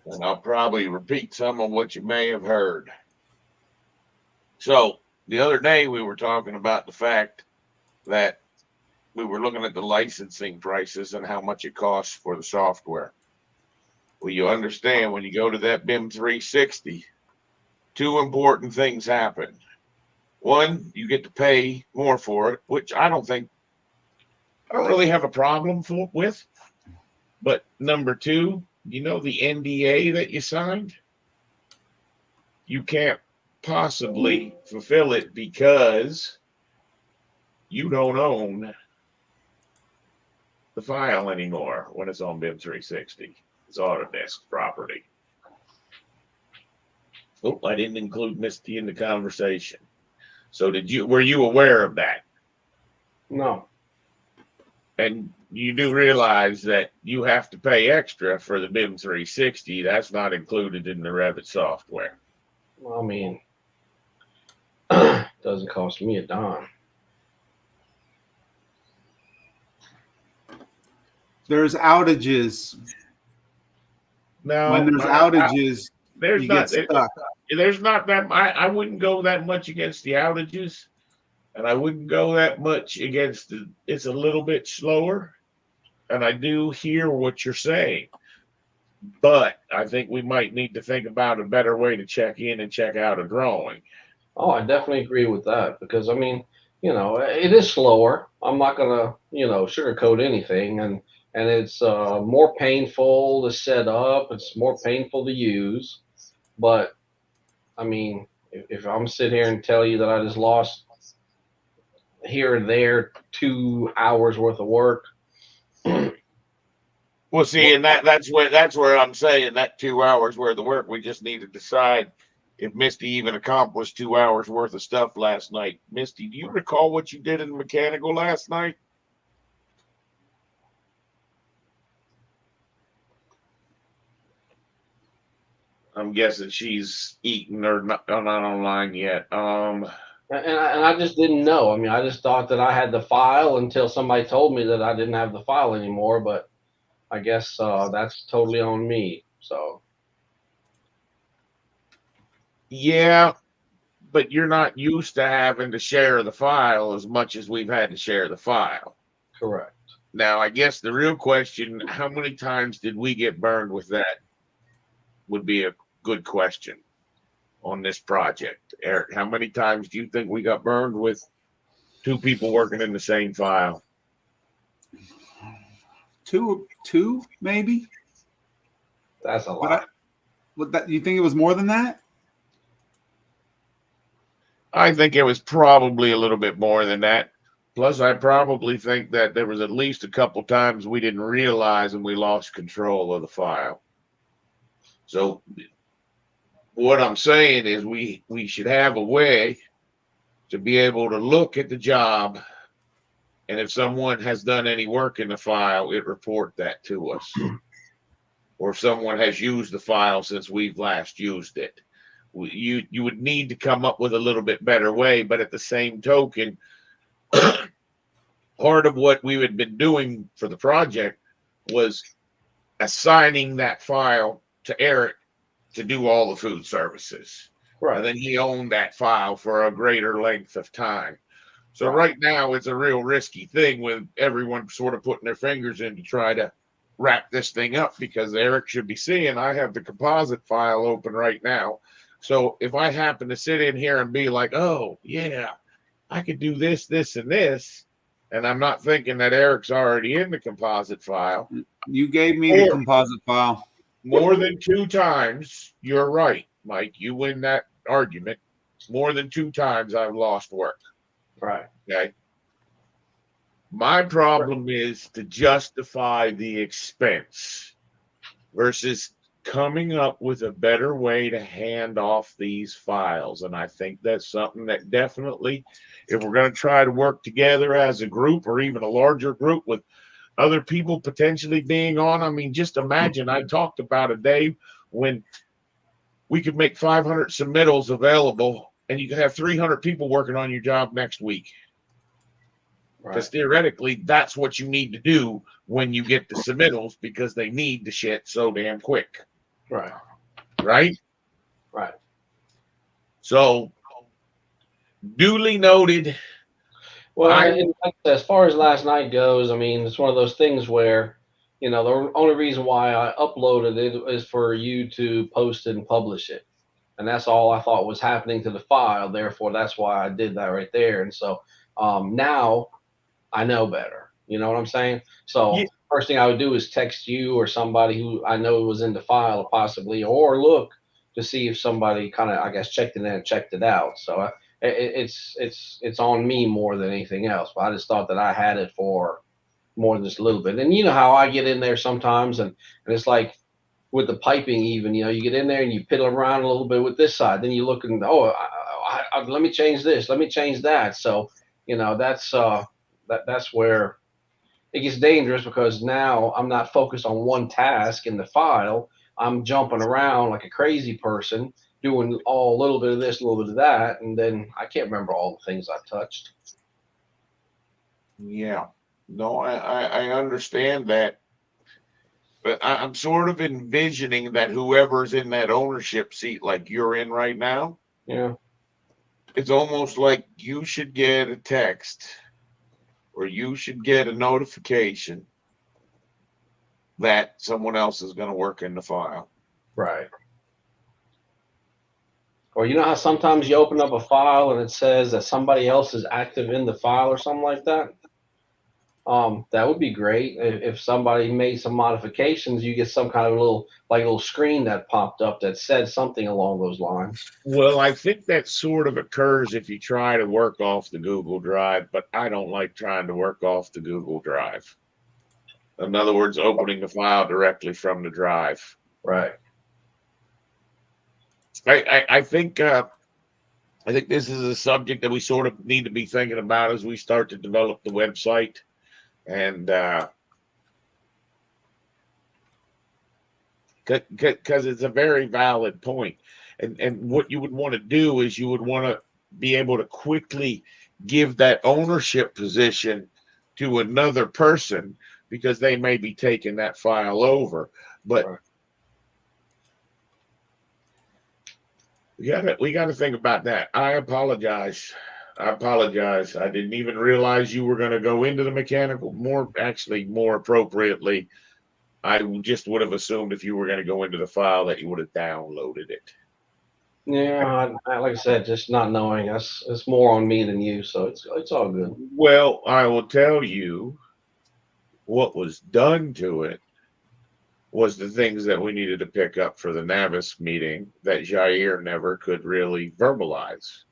And I'll probably repeat some of what you may have heard. So the other day we were talking about the fact that we were looking at the licensing prices and how much it costs for the software. Well, you understand when you go to that BIM 360, two important things happen. One, you get to pay more for it, which I don't really have a problem with. But number two, the NDA that you signed, you can't possibly fulfill it because you don't own the file anymore when it's on BIM 360. It's Autodesk property. Oh, I didn't include Misty in the conversation. So were you aware of that? No. And you do realize that you have to pay extra for the BIM 360. That's not included in the Revit software. Well, I mean, doesn't cost me a dime. There's outages. No, when there's outages, there's you not, get stuck. There's not that. I wouldn't go that much against the outages, and I wouldn't go that much against it's a little bit slower. And I do hear what you're saying, but I think we might need to think about a better way to check in and check out a drawing. Oh, I definitely agree with that because, I mean, it is slower. I'm not going to, sugarcoat anything. And it's more painful to set up. It's more painful to use. But, I mean, if I'm sitting here and tell you that I just lost here and there 2 hours worth of work. Well, see, and that's where I'm saying that 2 hours worth of work. We just need to decide if Misty even accomplished 2 hours worth of stuff last night. Misty, do you recall what you did in the mechanical last night? I'm guessing she's eaten or not online yet. And I just didn't know. I mean, I just thought that I had the file until somebody told me that I didn't have the file anymore. But I guess that's totally on me. So. Yeah, but you're not used to having to share the file as much as we've had to share the file. Correct. Now, I guess the real question, how many times did we get burned with that, would be a good question on this project. Eric, how many times do you think we got burned with two people working in the same file? Two maybe. That's a lot. You think it was more than that? I think it was probably a little bit more than that. Plus, I probably think that there was at least a couple times we didn't realize and we lost control of the file. So what I'm saying is we should have a way to be able to look at the job, and if someone has done any work in the file, it report that to us. Or if someone has used the file since we've last used it. You would need to come up with a little bit better way, but at the same token, part of what we had been doing for the project was assigning that file to Eric to do all the food services. Right. And then he owned that file for a greater length of time. So right now it's a real risky thing with everyone sort of putting their fingers in to try to wrap this thing up, because Eric should be seeing I have the composite file open right now. So if I happen to sit in here and be like, oh, yeah, I could do this, this, and this, and I'm not thinking that Eric's already in the composite file. You gave me the composite file. More than 2 times, you're right, Mike. You win that argument. More than 2 times I've lost work. Right. Okay. My problem is to justify the expense versus coming up with a better way to hand off these files. And I think that's something that definitely, if we're going to try to work together as a group or even a larger group with other people potentially being on, I mean, just imagine, I talked about a day when we could make 500 submittals available and you could have 300 people working on your job next week. Because theoretically, that's what you need to do when you get the submittals, because they need the shit so damn quick. Right. right? Right. So duly noted. Well, I and like I said, as far as last night goes, I mean, it's one of those things where, the only reason why I uploaded it is for you to post it and publish it. And that's all I thought was happening to the file. Therefore, that's why I did that right there. And so now I know better. You know what I'm saying? So Yeah. first thing I would do is text you or somebody who I know was in the file possibly, or look to see if somebody kind of, I guess, checked it in and checked it out. So it's on me more than anything else. But I just thought that I had it for more than just a little bit. And you know how I get in there sometimes, and it's like with the piping, even you get in there and you piddle around a little bit with this side. Then you look and let me change this, let me change that. So that's where it gets dangerous because now I'm not focused on one task in the file. I'm jumping around like a crazy person, doing a little bit of this, a little bit of that, and then I can't remember all the things I've touched. Yeah. No, I understand that. But I'm sort of envisioning that whoever's in that ownership seat, like you're in right now, Yeah. it's almost like you should get a text or you should get a notification that someone else is going to work in the file. Right. Or you know how sometimes you open up a file and it says that somebody else is active in the file or something like that? That would be great. If somebody made some modifications, you get some kind of little screen that popped up that said something along those lines. Well, I think that sort of occurs if you try to work off the Google Drive, but I don't like trying to work off the Google Drive. In other words, opening the file directly from the drive. Right. I think this is a subject that we sort of need to be thinking about as we start to develop the website, and because it's a very valid point. And what you would want to do is you would want to be able to quickly give that ownership position to another person because they may be taking that file over. But Right. we got to think about that. I apologize. I didn't even realize you were going to go into the mechanical. More appropriately, I just would have assumed if you were going to go into the file that you would have downloaded it. Yeah, like I said, just not knowing. It's more on me than you, so it's all good. Well, I will tell you what was done to it was the things that we needed to pick up for the Navis meeting that Jair never could really verbalize.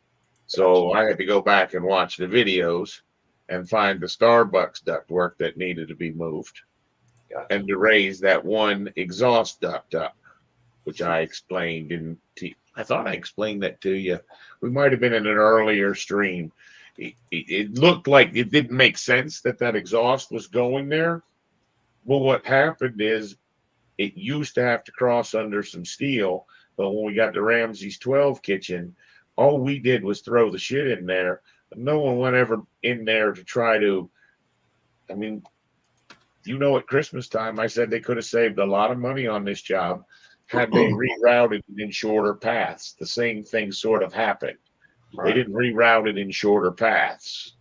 So I had to go back and watch the videos and find the Starbucks ductwork that needed to be moved and to raise that one exhaust duct up, which I explained I thought I explained that to you. We might have been in an earlier stream. It looked like it didn't make sense that exhaust was going there. Well, what happened is it used to have to cross under some steel, but when we got to Ramsey's 12 kitchen, all we did was throw the shit in there. No one went ever in there to try to. I mean, at Christmas time, I said they could have saved a lot of money on this job had they rerouted it in shorter paths. The same thing sort of happened. Right. They didn't reroute it in shorter paths.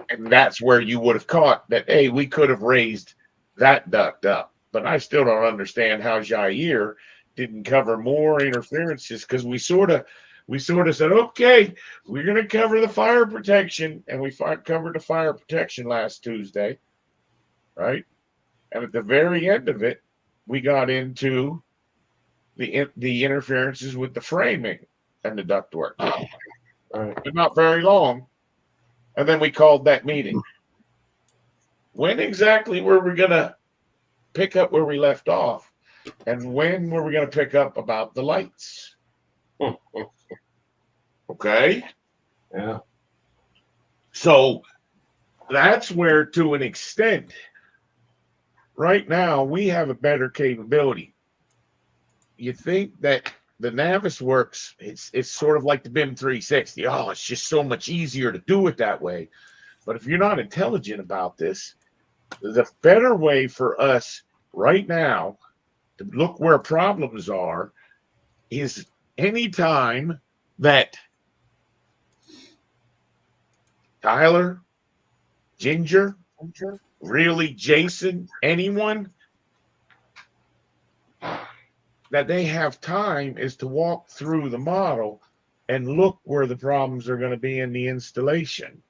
And that's where you would have caught that, hey, we could have raised that duct up. But I still don't understand how Jair didn't cover more interferences because we sort of said, okay, we're going to cover the fire protection. And we covered the fire protection last Tuesday, right? And at the very end of it, we got into the interferences with the framing and the ductwork. Right. But not very long. And then we called that meeting. When exactly were we going to pick up where we left off? And when were we going to pick up about the lights? Okay. Yeah. So that's where, to an extent, right now we have a better capability. You think that the Navis works, it's sort of like the BIM 360. Oh, it's just so much easier to do it that way. But if you're not intelligent about this, the better way for us right now to look where problems are is anytime that Tyler, Ginger, really Jason, anyone that they have time is to walk through the model and look where the problems are going to be in the installation.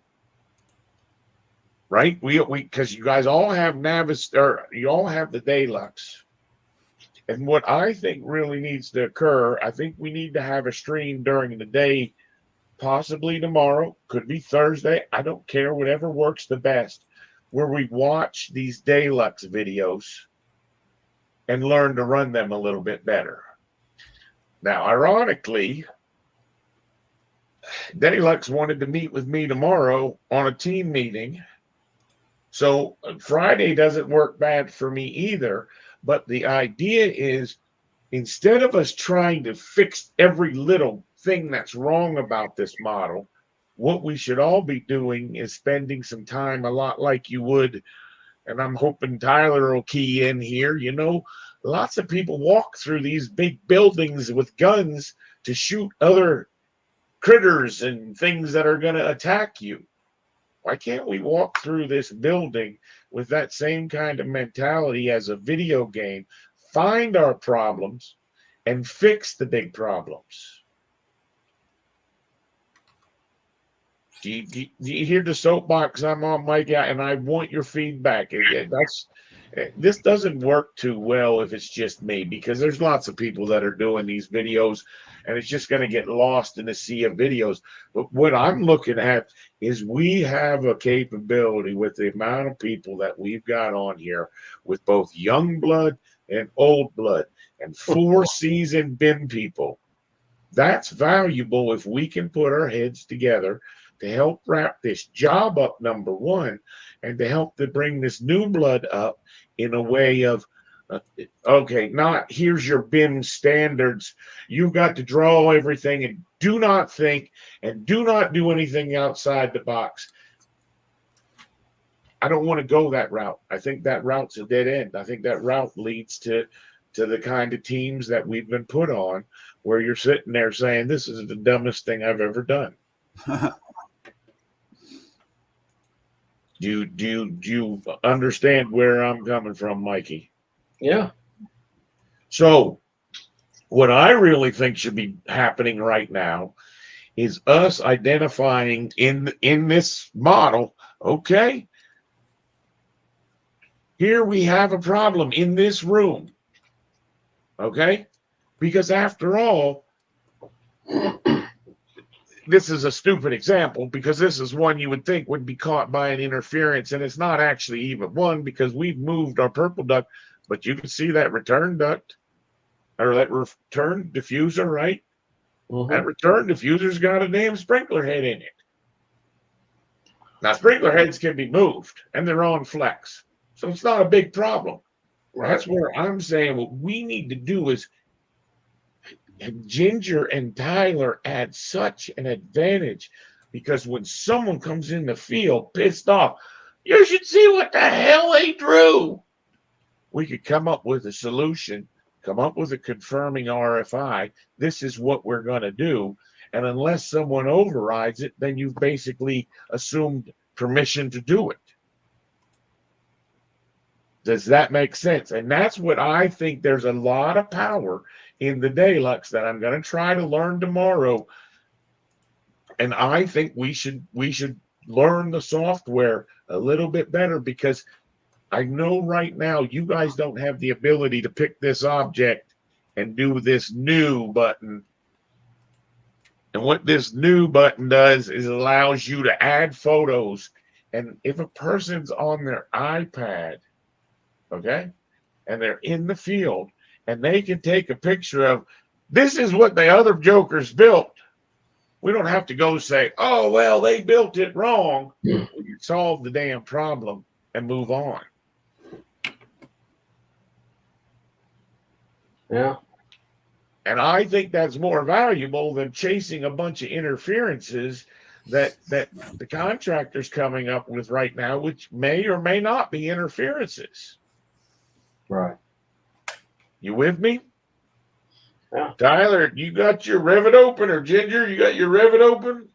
Right? We because you guys all have Navis, or you all have the Deluxe. And what I think really needs to occur, I think we need to have a stream during the day, possibly tomorrow, could be Thursday. I don't care, whatever works the best, where we watch these Deluxe videos and learn to run them a little bit better. Now, ironically, Deluxe wanted to meet with me tomorrow on a team meeting. So Friday doesn't work bad for me either. But the idea is, instead of us trying to fix every little thing that's wrong about this model, what we should all be doing is spending some time, a lot like you would, and I'm hoping Tyler will key in here. You know, lots of people walk through these big buildings with guns to shoot other critters and things that are going to attack you. Why can't we walk through this building with that same kind of mentality as a video game, find our problems, and fix the big problems? Do you hear the soapbox I'm on, Mike? And I want your feedback. This doesn't work too well if it's just me, because there's lots of people that are doing these videos, and it's just going to get lost in the sea of videos. But what I'm looking at is we have a capability with the amount of people that we've got on here, with both young blood and old blood and 4 seasoned BIM people. That's valuable if we can put our heads together to help wrap this job up, number one, and to help to bring this new blood up in a way of, okay, not here's your BIM standards. You've got to draw everything and do not think and do not do anything outside the box. I don't want to go that route. I think that route's a dead end. I think that route leads to the kind of teams that we've been put on, where you're sitting there saying, this is the dumbest thing I've ever done. Do you understand where I'm coming from, Mikey? Yeah. So what I really think should be happening right now is us identifying in this model, okay, here we have a problem in this room, okay? Because after all, this is a stupid example, because this is one you would think would be caught by an interference, and it's not actually even one, because we've moved our purple duct, but you can see that return duct, or that return diffuser, right? Mm-hmm. That return diffuser's got a damn sprinkler head in it. Now, sprinkler heads can be moved, and they're on flex, so it's not a big problem. Right. That's where I'm saying what we need to do is, Ginger and Tyler add such an advantage, because when someone comes in the field pissed off, you should see what the hell they drew. We could come up with a solution, come up with a confirming RFI. This is what we're going to do. And unless someone overrides it, then you've basically assumed permission to do it. Does that make sense? And that's what I think. There's a lot of power in the Deluxe that I'm going to try to learn tomorrow. And I think we should learn the software a little bit better, because I know right now you guys don't have the ability to pick this object and do this new button. And what this new button does is allows you to add photos. And if a person's on their iPad, okay, and they're in the field, and they can take a picture of, this is what the other jokers built. We don't have to go say, oh, well, they built it wrong. We can solve the damn problem and move on. Yeah. And I think that's more valuable than chasing a bunch of interferences that the contractor's coming up with right now, which may or may not be interferences. Right. You with me? Yeah. Tyler, you got your Revit open, or Ginger, you got your Revit open?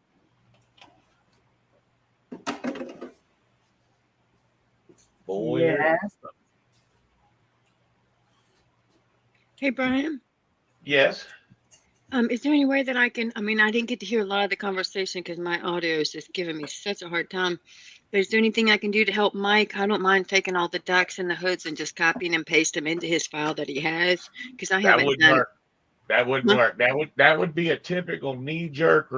Boy, Yes. Hey, Brian. yes. Is there any way that I can, I mean, I didn't get to hear a lot of the conversation because my audio is just giving me such a hard time. But is there anything I can do to help Mike? I don't mind taking all the ducks and the hoods and just copying and pasting them into his file that he has, because I That haven't would done. work. That would Huh? work. That would be a typical knee-jerk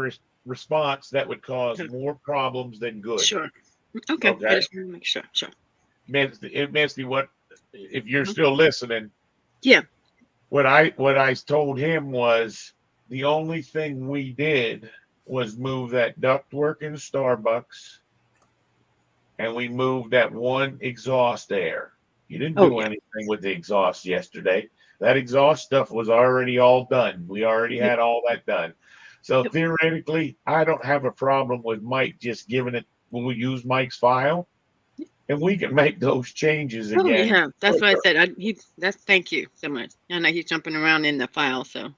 response that would cause more problems than good. Sure. Okay. I Okay. just want to make sure. Sure. Misty, what if you're still listening? Yeah. What I told him was the only thing we did was move that ductwork in Starbucks, and we moved that one exhaust air. You didn't Oh, do yeah. anything with the exhaust yesterday. That exhaust stuff was already all done. We already had all that done. So Yep. theoretically, I don't have a problem with Mike just giving it. We'll use Mike's file, and we can make those changes Oh, again. yeah. That's what I quicker. said. Thank you so much. I know he's jumping around in the file, so.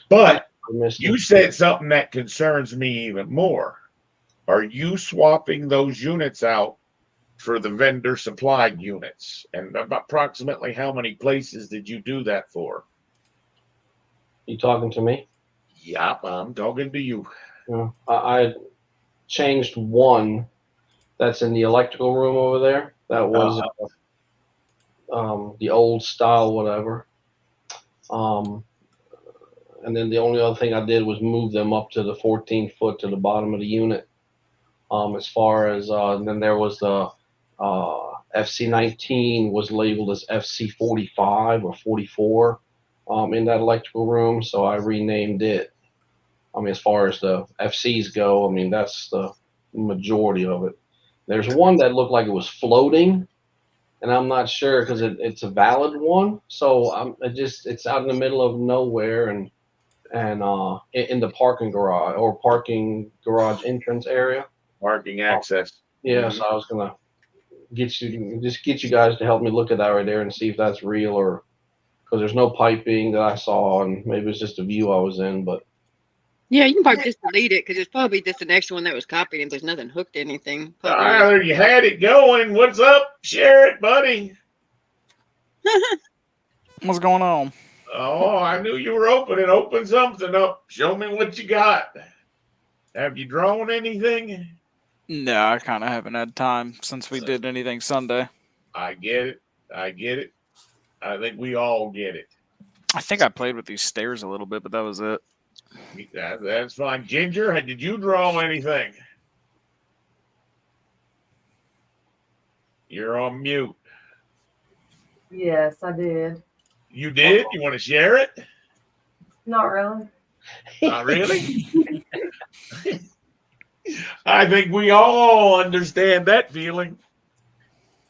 But Misty. you said something that concerns me even more. Are you swapping those units out for the vendor supplied units? And approximately how many places did you do that for? You talking to me? Yep, I'm talking to you. Yeah. I changed one that's in the electrical room over there. That was the old style, whatever. And then the only other thing I did was move them up to the 14 foot to the bottom of the unit. As far as and then there was the FC19 was labeled as FC45 or 44 in that electrical room, so I renamed it. I mean, as far as the FCs go, I mean that's the majority of it. There's one that looked like it was floating, and I'm not sure because it's a valid one. So it's out in the middle of nowhere and in the parking garage or parking garage entrance area. Parking access. Yeah, so I was gonna get you guys to help me look at that right there and see if that's real or because there's no piping that I saw and maybe it's just a view I was in, but Yeah, you can probably just delete it because it's probably just an extra one that was copied and there's nothing hooked to anything. Probably. Tyler, you had it going. What's up? Share it, buddy. What's going on? Oh, I knew you were opening. Open something up. Show me what you got. Have you drawn anything? No, I kind of haven't had time since we did anything Sunday. I get it. I get it. I think we all get it. I think I played with these stairs a little bit, but that was it. That's fine. Ginger, did you draw anything? You're on mute. Yes, I did. You did? You want to share it? Not really. Not really? I think we all understand that feeling.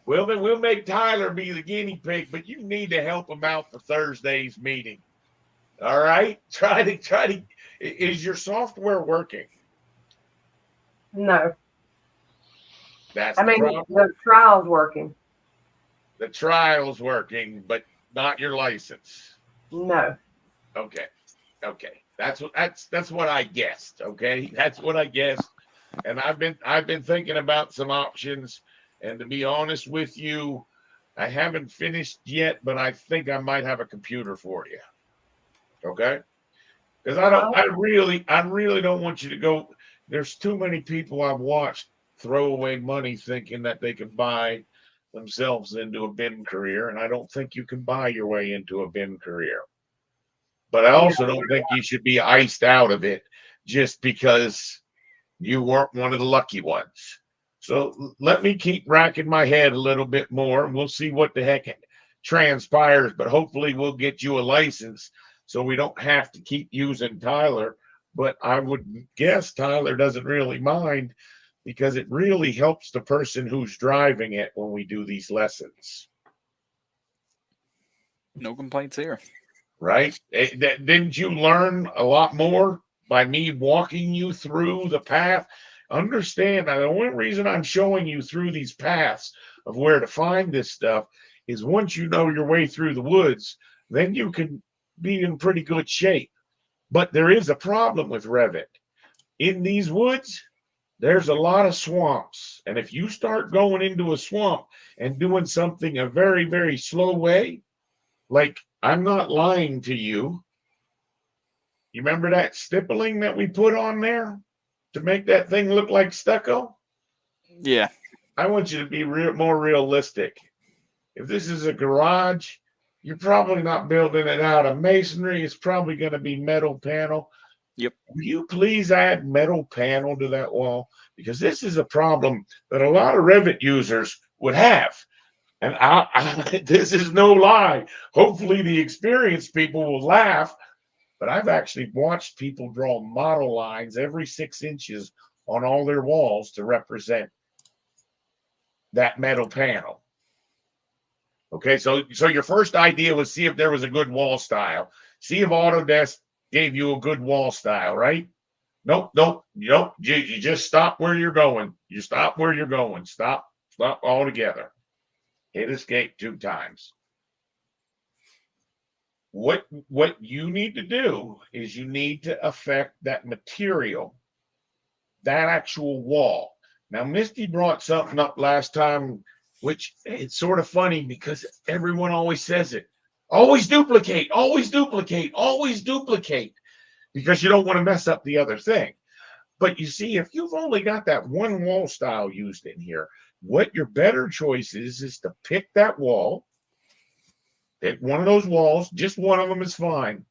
Well, then we'll make Tyler be the guinea pig, but you need to help him out for Thursday's meeting. All right? Try to. Is your software working? No. That's I mean, the problem. the trial's working. The trial's working, but not your license. No. Okay. That's what I guessed. Okay. That's what I guessed. And I've been thinking about some options. And to be honest with you, I haven't finished yet, but I think I might have a computer for you. Okay. Because I really don't want you to go. There's too many people I've watched throw away money thinking that they can buy themselves into a BIM career. And I don't think you can buy your way into a BIM career. But I also don't think you should be iced out of it just because you weren't one of the lucky ones. So let me keep racking my head a little bit more and we'll see what the heck transpires. But hopefully we'll get you a license so we don't have to keep using Tyler. But I would guess Tyler doesn't really mind because it really helps the person who's driving it when we do these lessons. No complaints here. Right? Didn't you learn a lot more by me walking you through the path? Understand that the only reason I'm showing you through these paths of where to find this stuff is once you know your way through the woods, then you can be in pretty good shape. But there is a problem with Revit. In these woods, there's a lot of swamps. And if you start going into a swamp and doing something a very, very slow way, like I'm not lying to you. You remember that stippling that we put on there to make that thing look like stucco? Yeah. I want you to be more realistic. If this is a garage, you're probably not building it out of masonry. It's probably going to be metal panel. Yep. Will you please add metal panel to that wall? Because this is a problem that a lot of Revit users would have. And this is no lie. Hopefully the experienced people will laugh. But I've actually watched people draw model lines every 6 inches on all their walls to represent that metal panel. Okay, so your first idea was see if there was a good wall style. See if Autodesk gave you a good wall style, right? Nope. You just stop where you're going. You stop where you're going. Stop altogether. Hit escape 2 times. What you need to do is you need to affect that material, that actual wall. Now, Misty brought something up last time, which it's sort of funny because everyone always says it. Always duplicate, always duplicate, always duplicate, because you don't want to mess up the other thing. But you see, if you've only got that one wall style used in here, what your better choice is to pick that wall. Pick one of those walls, just one of them is fine,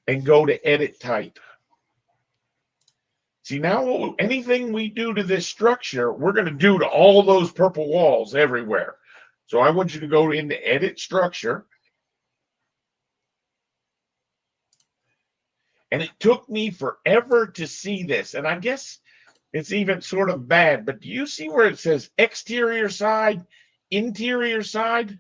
and go to edit type. See, now anything we do to this structure, we're going to do to all those purple walls everywhere. So I want you to go into edit structure. And it took me forever to see this. And I guess it's even sort of bad, but do you see where it says exterior side, interior side?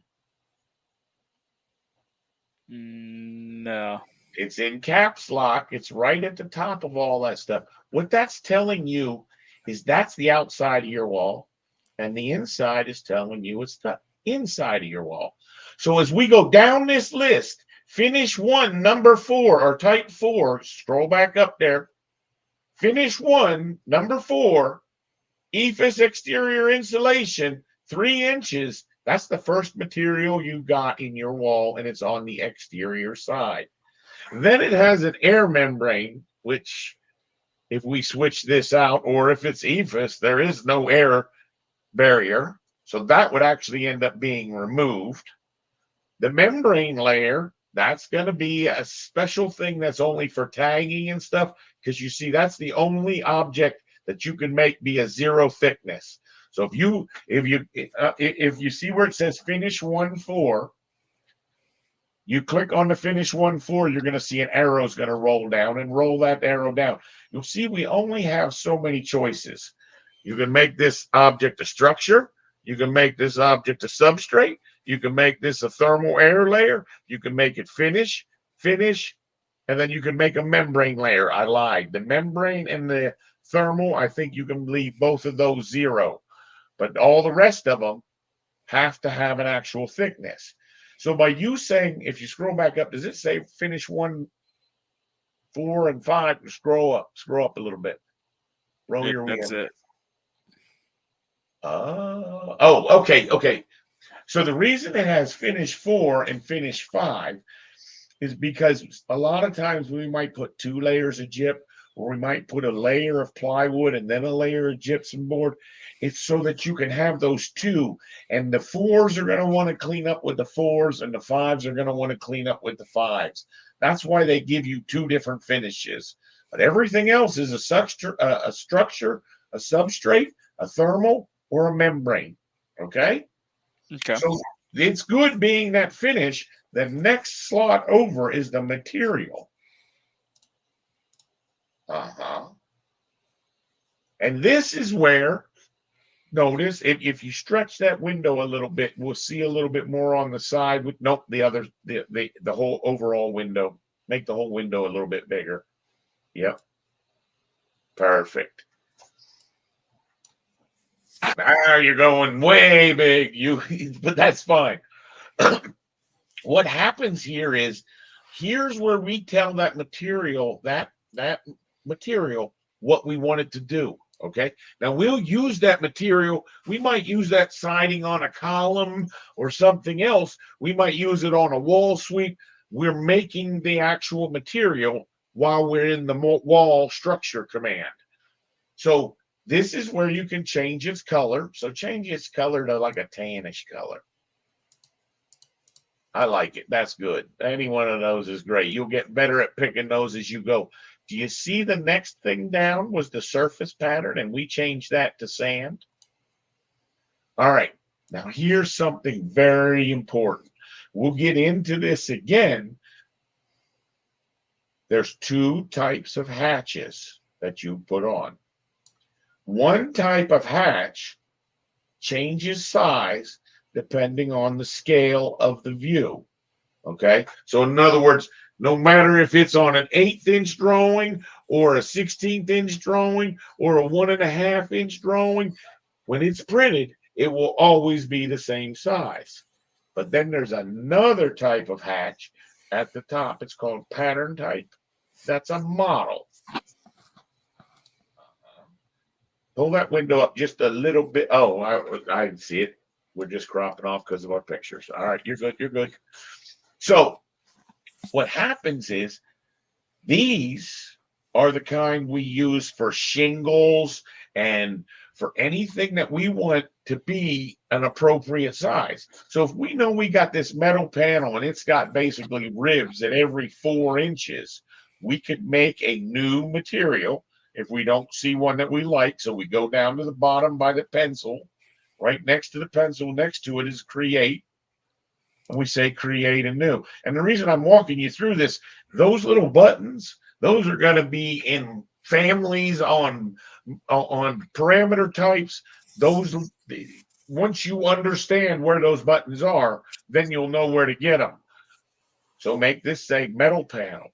No. It's in caps lock. It's right at the top of all that stuff. What that's telling you is that's the outside of your wall, and the inside is telling you it's the inside of your wall. So as we go down this list, finish 1, number 4, or type 4, scroll back up there. Finish 1, number 4, EFIS exterior insulation, 3 inches. That's the first material you got in your wall, and it's on the exterior side. Then it has an air membrane, which if we switch this out, or if it's EFIS, there is no air barrier. So that would actually end up being removed. The membrane layer, that's going to be a special thing that's only for tagging and stuff, because you see that's the only object that you can make be a 0 thickness. So if you see where it says finish 1-4, you click on the finish 1-4, you're going to see an arrow is going to roll down, and roll that arrow down. You'll see we only have so many choices. You can make this object a structure. You can make this object a substrate. You can make this a thermal air layer. You can make it finish, and then you can make a membrane layer. I lied. The membrane and the thermal, I think you can leave both of those 0. But all the rest of them have to have an actual thickness. So by you saying, if you scroll back up, does it say finish 1, 4, and 5? Scroll up a little bit. Roll your wheel. That's it. Okay. So the reason it has finish 4 and finish 5 is because a lot of times we might put 2 layers of gyp, or we might put a layer of plywood and then a layer of gypsum board. It's so that you can have those 2, and the 4s are going to want to clean up with the 4s, and the 5s are going to want to clean up with the 5s. That's why they give you 2 different finishes. But everything else is a structure, a substrate, a thermal, or a membrane. Okay? Okay. So it's good being that finish. The next slot over is the material. And this is where, notice, if you stretch that window a little bit, we'll see a little bit more on the side. The whole overall window. Make the whole window a little bit bigger. Yep. Perfect. Now you're going way big. But that's fine. what happens here is, here's where we tell that material, that material, what we want it to do. Okay. Now we'll use that material. We might use that siding on a column or something else. We might use it on a wall sweep. We're making the actual material while we're in the wall structure command. So this is where you can change its color. So change its color to like a tannish color. I like it. That's good. Any one of those is great. You'll get better at picking those as you go. Do you see the next thing down was the surface pattern, and we changed that to sand? All right. Now here's something very important. We'll get into this again. There's two types of hatches that you put on. One type of hatch changes size depending on the scale of the view. Okay. So in other words, no matter if it's on an 1/8 inch drawing or a 16th inch drawing or a 1.5 inch drawing, when it's printed, it will always be the same size. But then there's another type of hatch at the top. It's called pattern type. That's a model. Pull that window up just a little bit. Oh, I didn't see it. We're just cropping off because of our pictures. All right, you're good. You're good. So what happens is these are the kind we use for shingles and for anything that we want to be an appropriate size. So if we know we got this metal panel and it's got basically ribs at every 4 inches, we could make a new material if we don't see one that we like. So we go down to the bottom by the pencil. Right next to the pencil, next to it is create. And we say create anew. And the reason I'm walking you through this, those little buttons, those are going to be in families on parameter types. Those, once you understand where those buttons are, then you'll know where to get them. So make this say metal panel.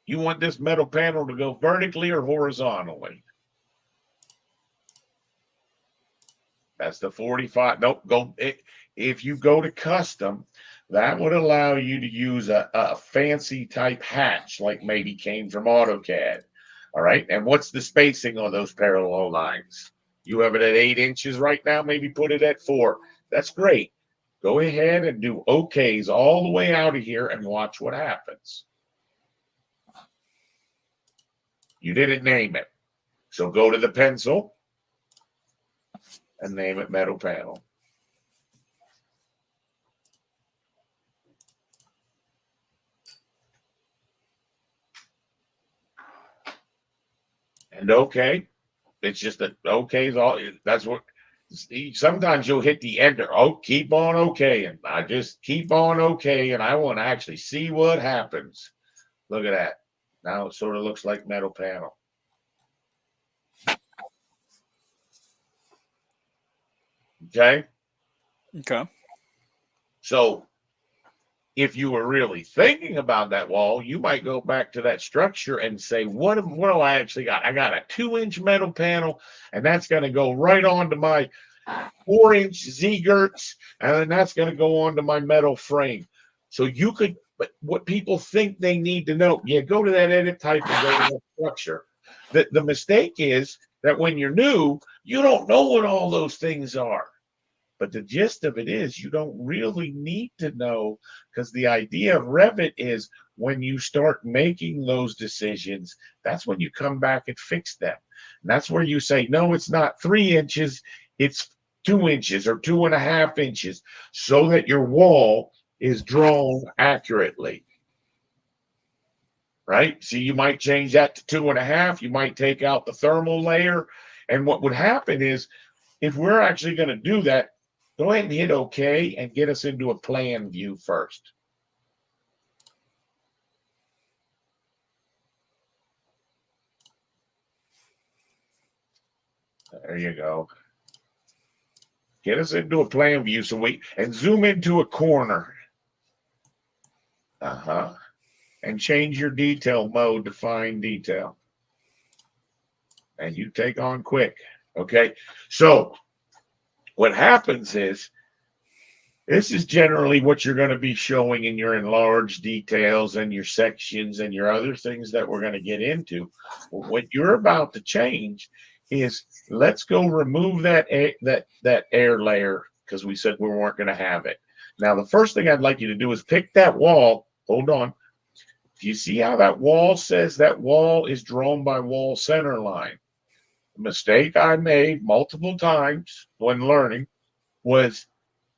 You want this metal panel to go vertically or horizontally? That's the 45. Nope. If you go to custom, that would allow you to use a fancy type hatch, like maybe came from AutoCAD. All right. And what's the spacing on those parallel lines? You have it at 8 inches right now. Maybe put it at 4. That's great. Go ahead and do OKs all the way out of here and watch what happens. You didn't name it. So go to the pencil and name it metal panel. And okay, it's just that okay is all. That's what. Sometimes you'll hit the enter. Oh, keep on okay, and I just keep on okay, and I want to actually see what happens. Look at that. Now it sort of looks like metal panel. Okay. Okay. So if you were really thinking about that wall, you might go back to that structure and say, what do I actually got? I got a 2-inch metal panel, and that's going to go right onto my 4-inch Z-girts, and then that's going to go onto my metal frame. So you could, but what people think they need to know, go to that edit type and go to that structure. The mistake is that when you're new, you don't know what all those things are. But the gist of it is you don't really need to know, because the idea of Revit is when you start making those decisions, that's when you come back and fix them. And that's where you say, no, it's not 3 inches, it's 2 inches or 2.5 inches, so that your wall is drawn accurately. Right? So you might change that to 2.5. You might take out the thermal layer. And what would happen is, if we're actually going to do that, go ahead and hit OK and get us into a plan view first. There you go. Get us into a plan view and zoom into a corner. And change your detail mode to fine detail. And you take on quick. Okay. So what happens is This is generally what you're going to be showing in your enlarged details and your sections and your other things that we're going to get into. What you're about to change is, let's go remove that air layer, because we said we weren't going to have it. Now, the first thing I'd like you to do is pick that wall. Hold on. Do you see how that wall says that wall is drawn by wall center line? The mistake I made multiple times when learning was,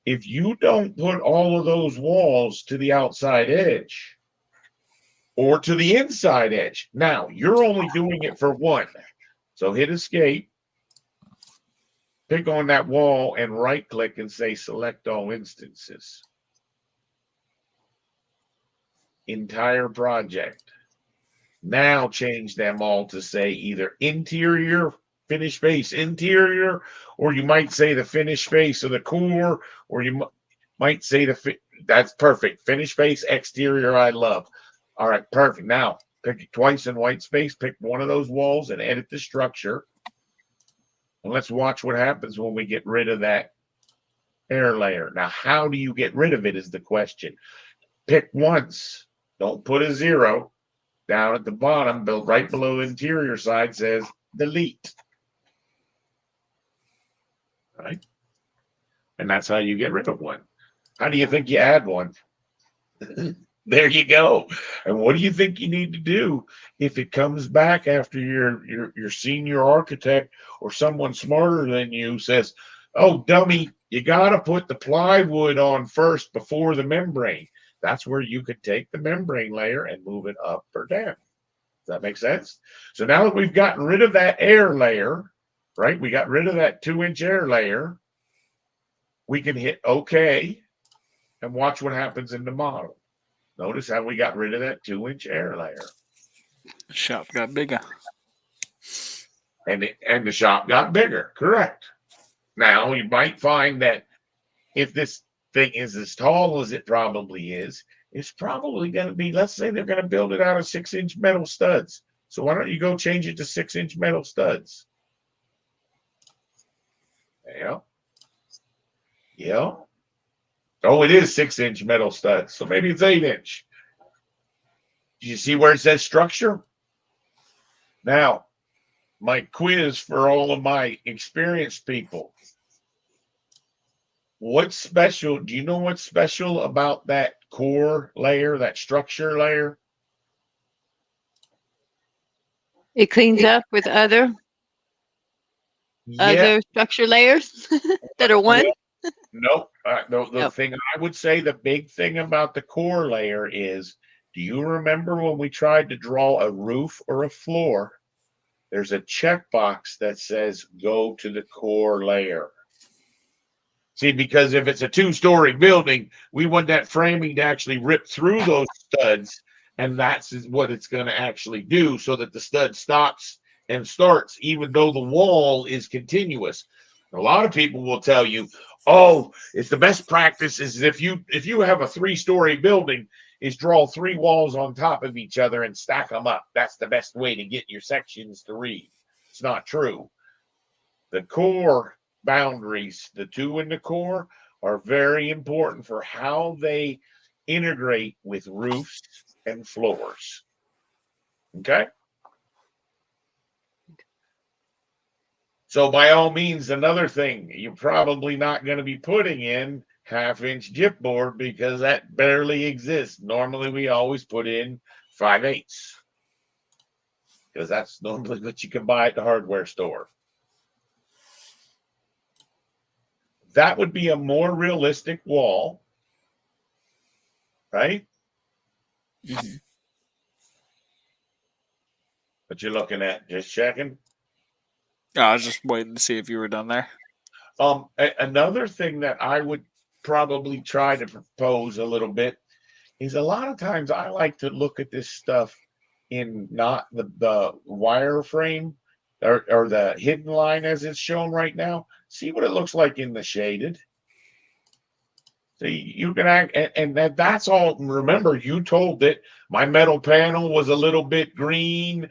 if you don't put all of those walls to the outside edge or to the inside edge, now you're only doing it for one. So hit escape, pick on that wall and right click and say select all instances. Entire project. Now change them all to say either interior, finish face interior, or you might say the finish face of the core, or you might say that's perfect. Finish face exterior, I love. All right, perfect. Now pick it twice in white space, pick one of those walls and edit the structure. And let's watch what happens when we get rid of that air layer. Now, how do you get rid of it is the question. Pick once. Don't put a 0. Down at the bottom, right below the interior side says delete. Right? And that's how you get rid of one. How do you think you add one? There you go. And what do you think you need to do if it comes back after your senior architect or someone smarter than you says, oh, dummy, you got to put the plywood on first before the membrane? That's where you could take the membrane layer and move it up or down. Does that make sense? So now that we've gotten rid of that air layer, right? We got rid of that 2-inch air layer. We can hit OK and watch what happens in the model. Notice how we got rid of that 2-inch air layer. The shop got bigger. And the shop got bigger. Correct. Now, you might find that if this thing is as tall as it probably is, it's probably going to be, let's say they're going to build it out of 6-inch metal studs. So why don't you go change it to 6-inch metal studs? Yeah. Yeah. Oh, it is 6-inch metal studs. So maybe it's 8-inch. Do you see where it says structure? Now, my quiz for all of my experienced people. What's special? Do you know what's special about that core layer, that structure layer? It cleans up with other structure layers that are one. Nope. The thing I would say, the big thing about the core layer is, do you remember when we tried to draw a roof or a floor? There's a checkbox that says go to the core layer. See, because if it's a 2-story building, we want that framing to actually rip through those studs, and that's what it's going to actually do, so that the stud stops and starts, even though the wall is continuous. A lot of people will tell you, oh, it's the best practice is if you have a 3-story building, is draw 3 walls on top of each other and stack them up. That's the best way to get your sections to read. It's not true. The core boundaries, the 2 in the core, are very important for how they integrate with roofs and floors. Okay? So by all means, another thing, you're probably not going to be putting in 1/2-inch gypboard because that barely exists. Normally, we always put in 5/8 because that's normally what you can buy at the hardware store. That would be a more realistic wall, right? Mm-hmm. What you're looking at, just checking. I was just waiting to see if you were done there. Another thing that I would probably try to propose a little bit is, a lot of times I like to look at this stuff in not the wireframe or the hidden line as it's shown right now. See what it looks like in the shaded. See, you can act, and that's all. Remember, you told it my metal panel was a little bit green.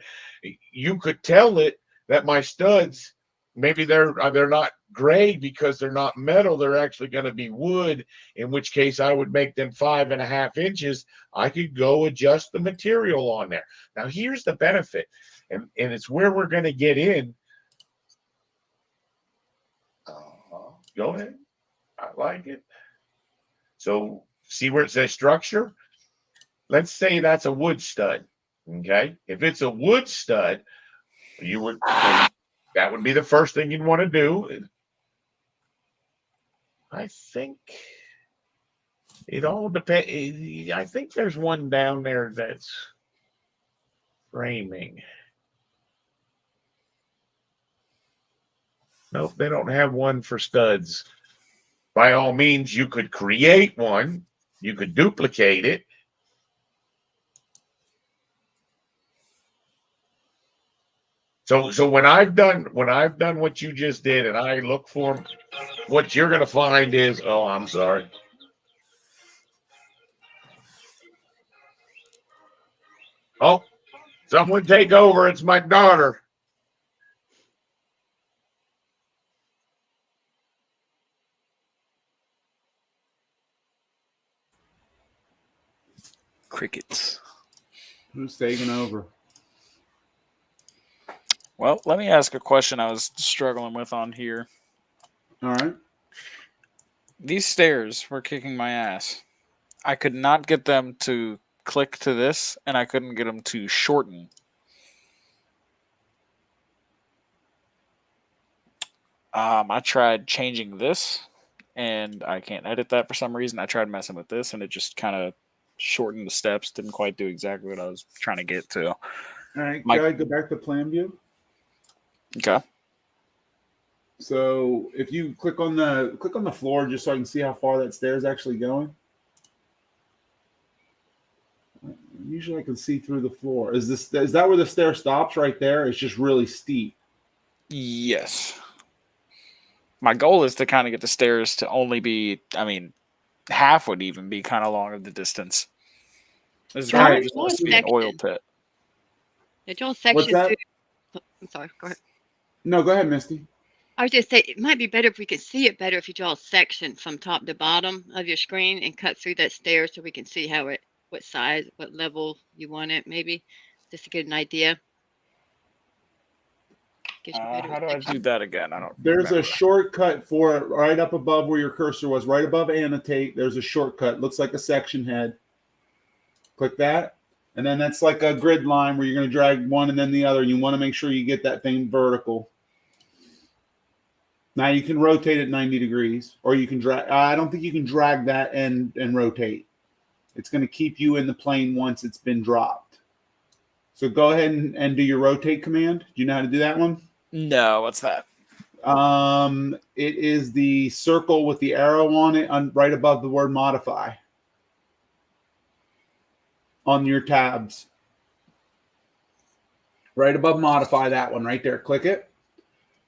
You could tell it that my studs maybe they're not gray because they're not metal. They're actually going to be wood, in which case I would make them 5.5 inches. I could go adjust the material on there. Now, here's the benefit, and it's where we're going to get in. Go ahead. I like it. So see where it says structure? Let's say that's a wood stud. Okay. If it's a wood stud, that would be the first thing you'd want to do. I think it all depends. I think there's one down there that's framing. Nope, they don't have one for studs. By all means, you could create one. You could duplicate it. So when I've done what you just did, and I look for them, what you're going to find is, oh, I'm sorry. Oh, someone take over. It's my daughter. Crickets. Who's taking over? Well, let me ask a question I was struggling with on here. All right. These stairs were kicking my ass. I could not get them to click to this, and I couldn't get them to shorten. I tried changing this, and I can't edit that for some reason. I tried messing with this, and it just kind of shortened the steps. Didn't quite do exactly what I was trying to get to. All right. Mike- Go back to plan view. Okay. So if you click on the floor just so I can see how far that stair is actually going. Usually I can see through the floor. Is that where the stair stops right there? It's just really steep. Yes. My goal is to kind of get the stairs to only be, half would even be kind of long of the distance. This is kind of just supposed to be an oil pit. Did y'all What's section that? do? I'm sorry. Go ahead. No, go ahead, Misty. I was just saying it might be better if we could see it better if you draw a section from top to bottom of your screen and cut through that stair so we can see what size, what level you want it. Maybe just to get an idea. Gives you better How do I section. do that again? I don't. There's remember. a shortcut for it right up above where your cursor was, right above annotate. There's a shortcut. Looks like a section head. Click that. And then that's like a grid line where you're going to drag one and then the other. And you want to make sure you get that thing vertical. Now you can rotate it 90 degrees, or you can drag. I don't think you can drag that and rotate. It's going to keep you in the plane once it's been dropped. So go ahead and do your rotate command. Do you know how to do that one? No, what's that? It is the circle with the arrow on it, right above the word modify. On your tabs. Right above modify, that one right there. Click it.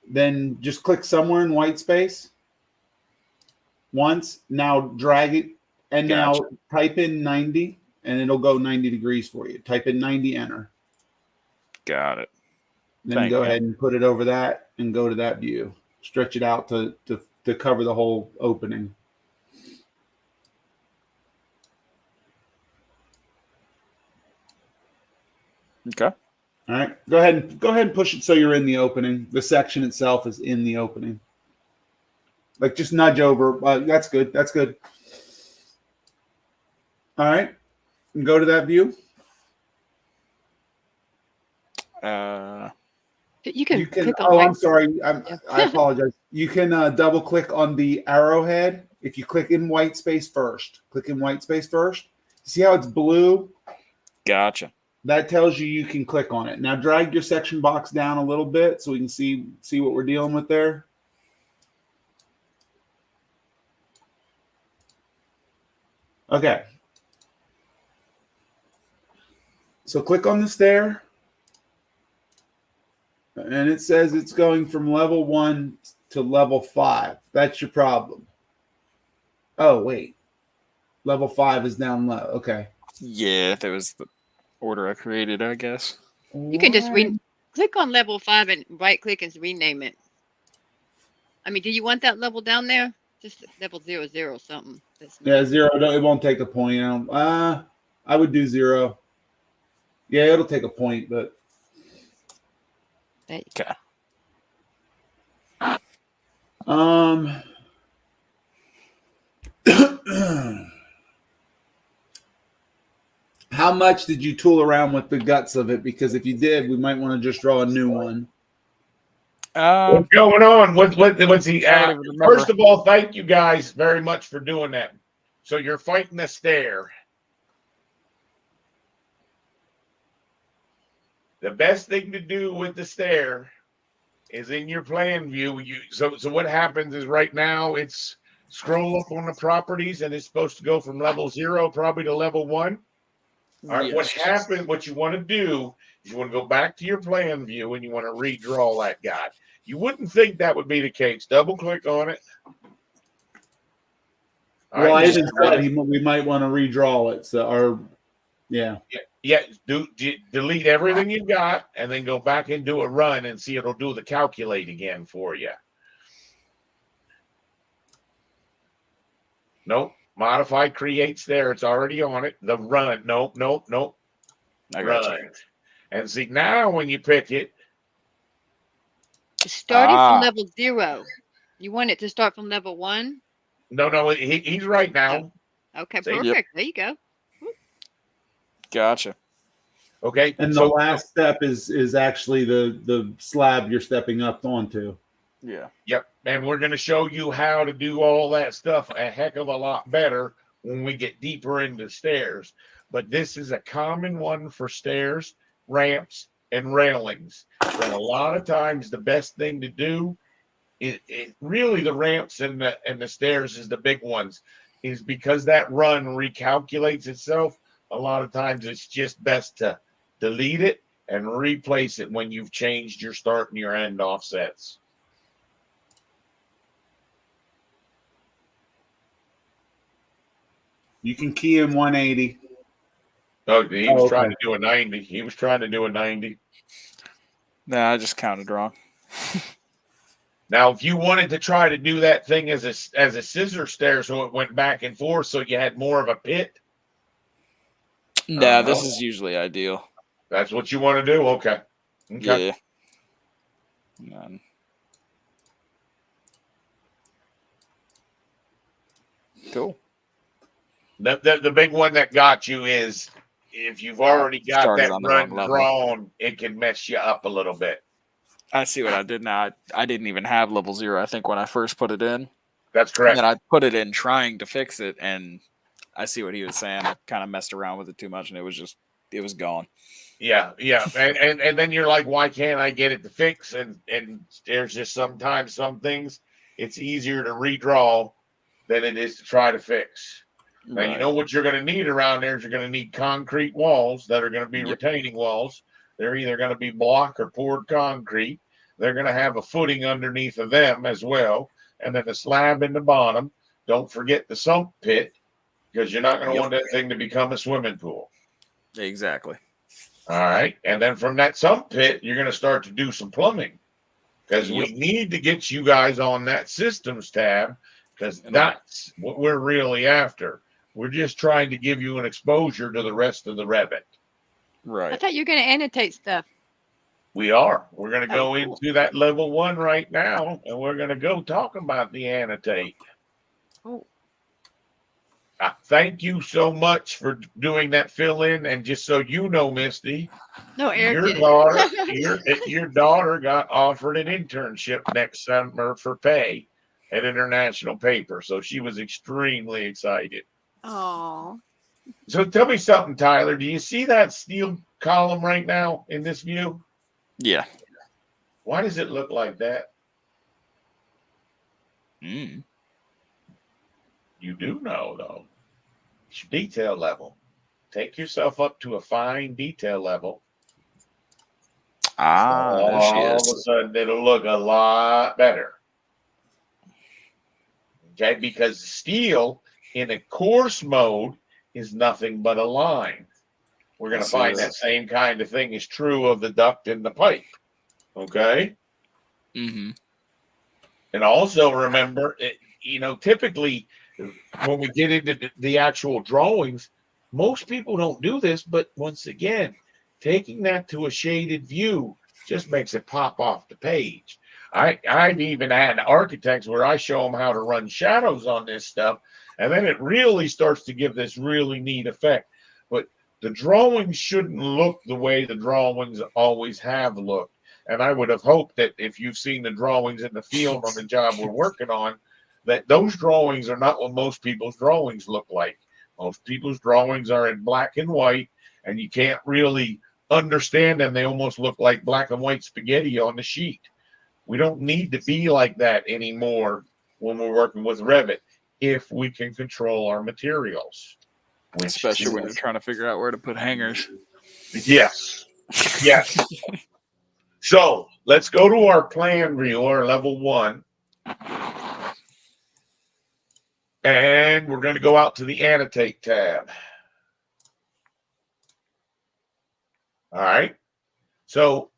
Then just click somewhere in white space. Once. Now drag it. And Gotcha. now type in 90, and it'll go 90 degrees for you. Type in 90, enter. Got it. Then Thank go you. ahead and put it over that and go to that view. Stretch it out to cover the whole opening. Okay. All right. Go ahead and push it so you're in the opening. The section itself is in the opening. Like just nudge over. That's good. That's good. All right. And go to that view. You can, You can. click on Oh, like- I'm sorry. I apologize. You can double click on the arrowhead. If you click in white space first, click in white space first. See how it's blue? Gotcha. That tells you can click on it. Now drag your section box down a little bit so we can see what we're dealing with there. Okay. So click on the stair. And it says it's going from level 1 to level 5. That's your problem. Oh, wait. Level 5 is down low. Okay. Yeah, that was the order I created, I guess. You can just click on level 5 and right click and rename it. I mean, do you want that level down there? Just level 0, 0 something. That's Yeah, not- 0. It won't take a point. I would do 0. Yeah, it'll take a point, but There you Okay. How much did you tool around with the guts of it? Because if you did, we might want to just draw a new one. What's going on? What's the? I don't even remember. First of all, thank you guys very much for doing that. So you're fighting a stair. The best thing to do with the stair is in your plan view. So what happens is right now it's scroll up on the properties and it's supposed to go from level 0 probably to level 1. All right. What Yes. happened? What you want to do is you want to go back to your plan view and you want to redraw that guy. You wouldn't think that would be the case. Double click on it. All Well, right, I just even said we might want to redraw it. So, or yeah. Yeah, delete everything you've got and then go back and do a run and see it'll do the calculate again for you. Nope. Modify creates there. It's already on it. The run. Nope. I got Run. you. And see, now when you pick it, It's starting Ah. from level 0. You want it to start from level 1? no, he's right now. Okay, See? perfect. Yep. There you go. Gotcha. Okay. And the so last step is actually the slab you're stepping up onto. Yeah. Yep. And we're going to show you how to do all that stuff a heck of a lot better when we get deeper into stairs. But this is a common one for stairs, ramps, and railings. That a lot of times the best thing to do it really the ramps and the stairs is the big ones, is because that run recalculates itself. A lot of times it's just best to delete it and replace it when you've changed your start and your end offsets. You can key in 180. Oh, he was Oh, trying okay. to do a 90. He was trying to do a 90. Nah, I just counted wrong. Now, if you wanted to try to do that thing as a scissor stair, so it went back and forth, so you had more of a pit. Nah, this no. is usually ideal. That's what you want to do. Okay. Yeah. None. Cool. The big one that got you is if you've already got Started that on the run wrong level. drawn, it can mess you up a little bit. I see what I did now. I didn't even have level 0, I think, when I first put it in. That's And correct. then I put it in trying to fix it, and I see what he was saying. I kind of messed around with it too much, and it was gone. Yeah. And then you're like, why can't I get it to fix? And there's just sometimes some things it's easier to redraw than it is to try to fix. Now, you know what you're going to need around there is you're going to need concrete walls that are going to be retaining walls. They're either going to be block or poured concrete. They're going to have a footing underneath of them as well. And then a slab in the bottom. Don't forget the sump pit, because you're not going to want that thing to become a swimming pool. Exactly. All right. And then from that sump pit, you're going to start to do some plumbing, because we need to get you guys on that systems tab, because that's what we're really after. We're just trying to give you an exposure to the rest of the Revit. I Right. thought you were going to annotate stuff. We are. We're going to go cool. into that level 1 right now, and we're going to go talk about the annotate. Oh. Thank you so much for doing that fill in. And just so you know, Misty, No, Eric your did daughter, it. your daughter got offered an internship next summer for pay at International Paper, so she was extremely excited. Oh. So tell me something, Tyler. Do you see that steel column right now in this view? Yeah. Why does it look like that? Mm. You do know, though. It's your detail level. Take yourself up to a fine detail level. Ah, there she All of a is. sudden, it'll look a lot better. Okay, because steel in a coarse mode is nothing but a line. We're going to I see find that. that same kind of thing is true of the duct and the pipe. Okay? Mm-hmm. And also remember, typically when we get into the actual drawings, most people don't do this, but once again, taking that to a shaded view just makes it pop off the page. I've even had architects where I show them how to run shadows on this stuff, and then it really starts to give this really neat effect. But the drawings shouldn't look the way the drawings always have looked. And I would have hoped that if you've seen the drawings in the field on the job we're working on, that those drawings are not what most people's drawings look like. Most people's drawings are in black and white, and you can't really understand them. They almost look like black and white spaghetti on the sheet. We don't need to be like that anymore when we're working with Revit if we can control our materials. Especially when you're trying to figure out where to put hangers. Yes. Yes. So let's go to our plan viewer, level 1. And we're going to go out to the Annotate tab. All right. So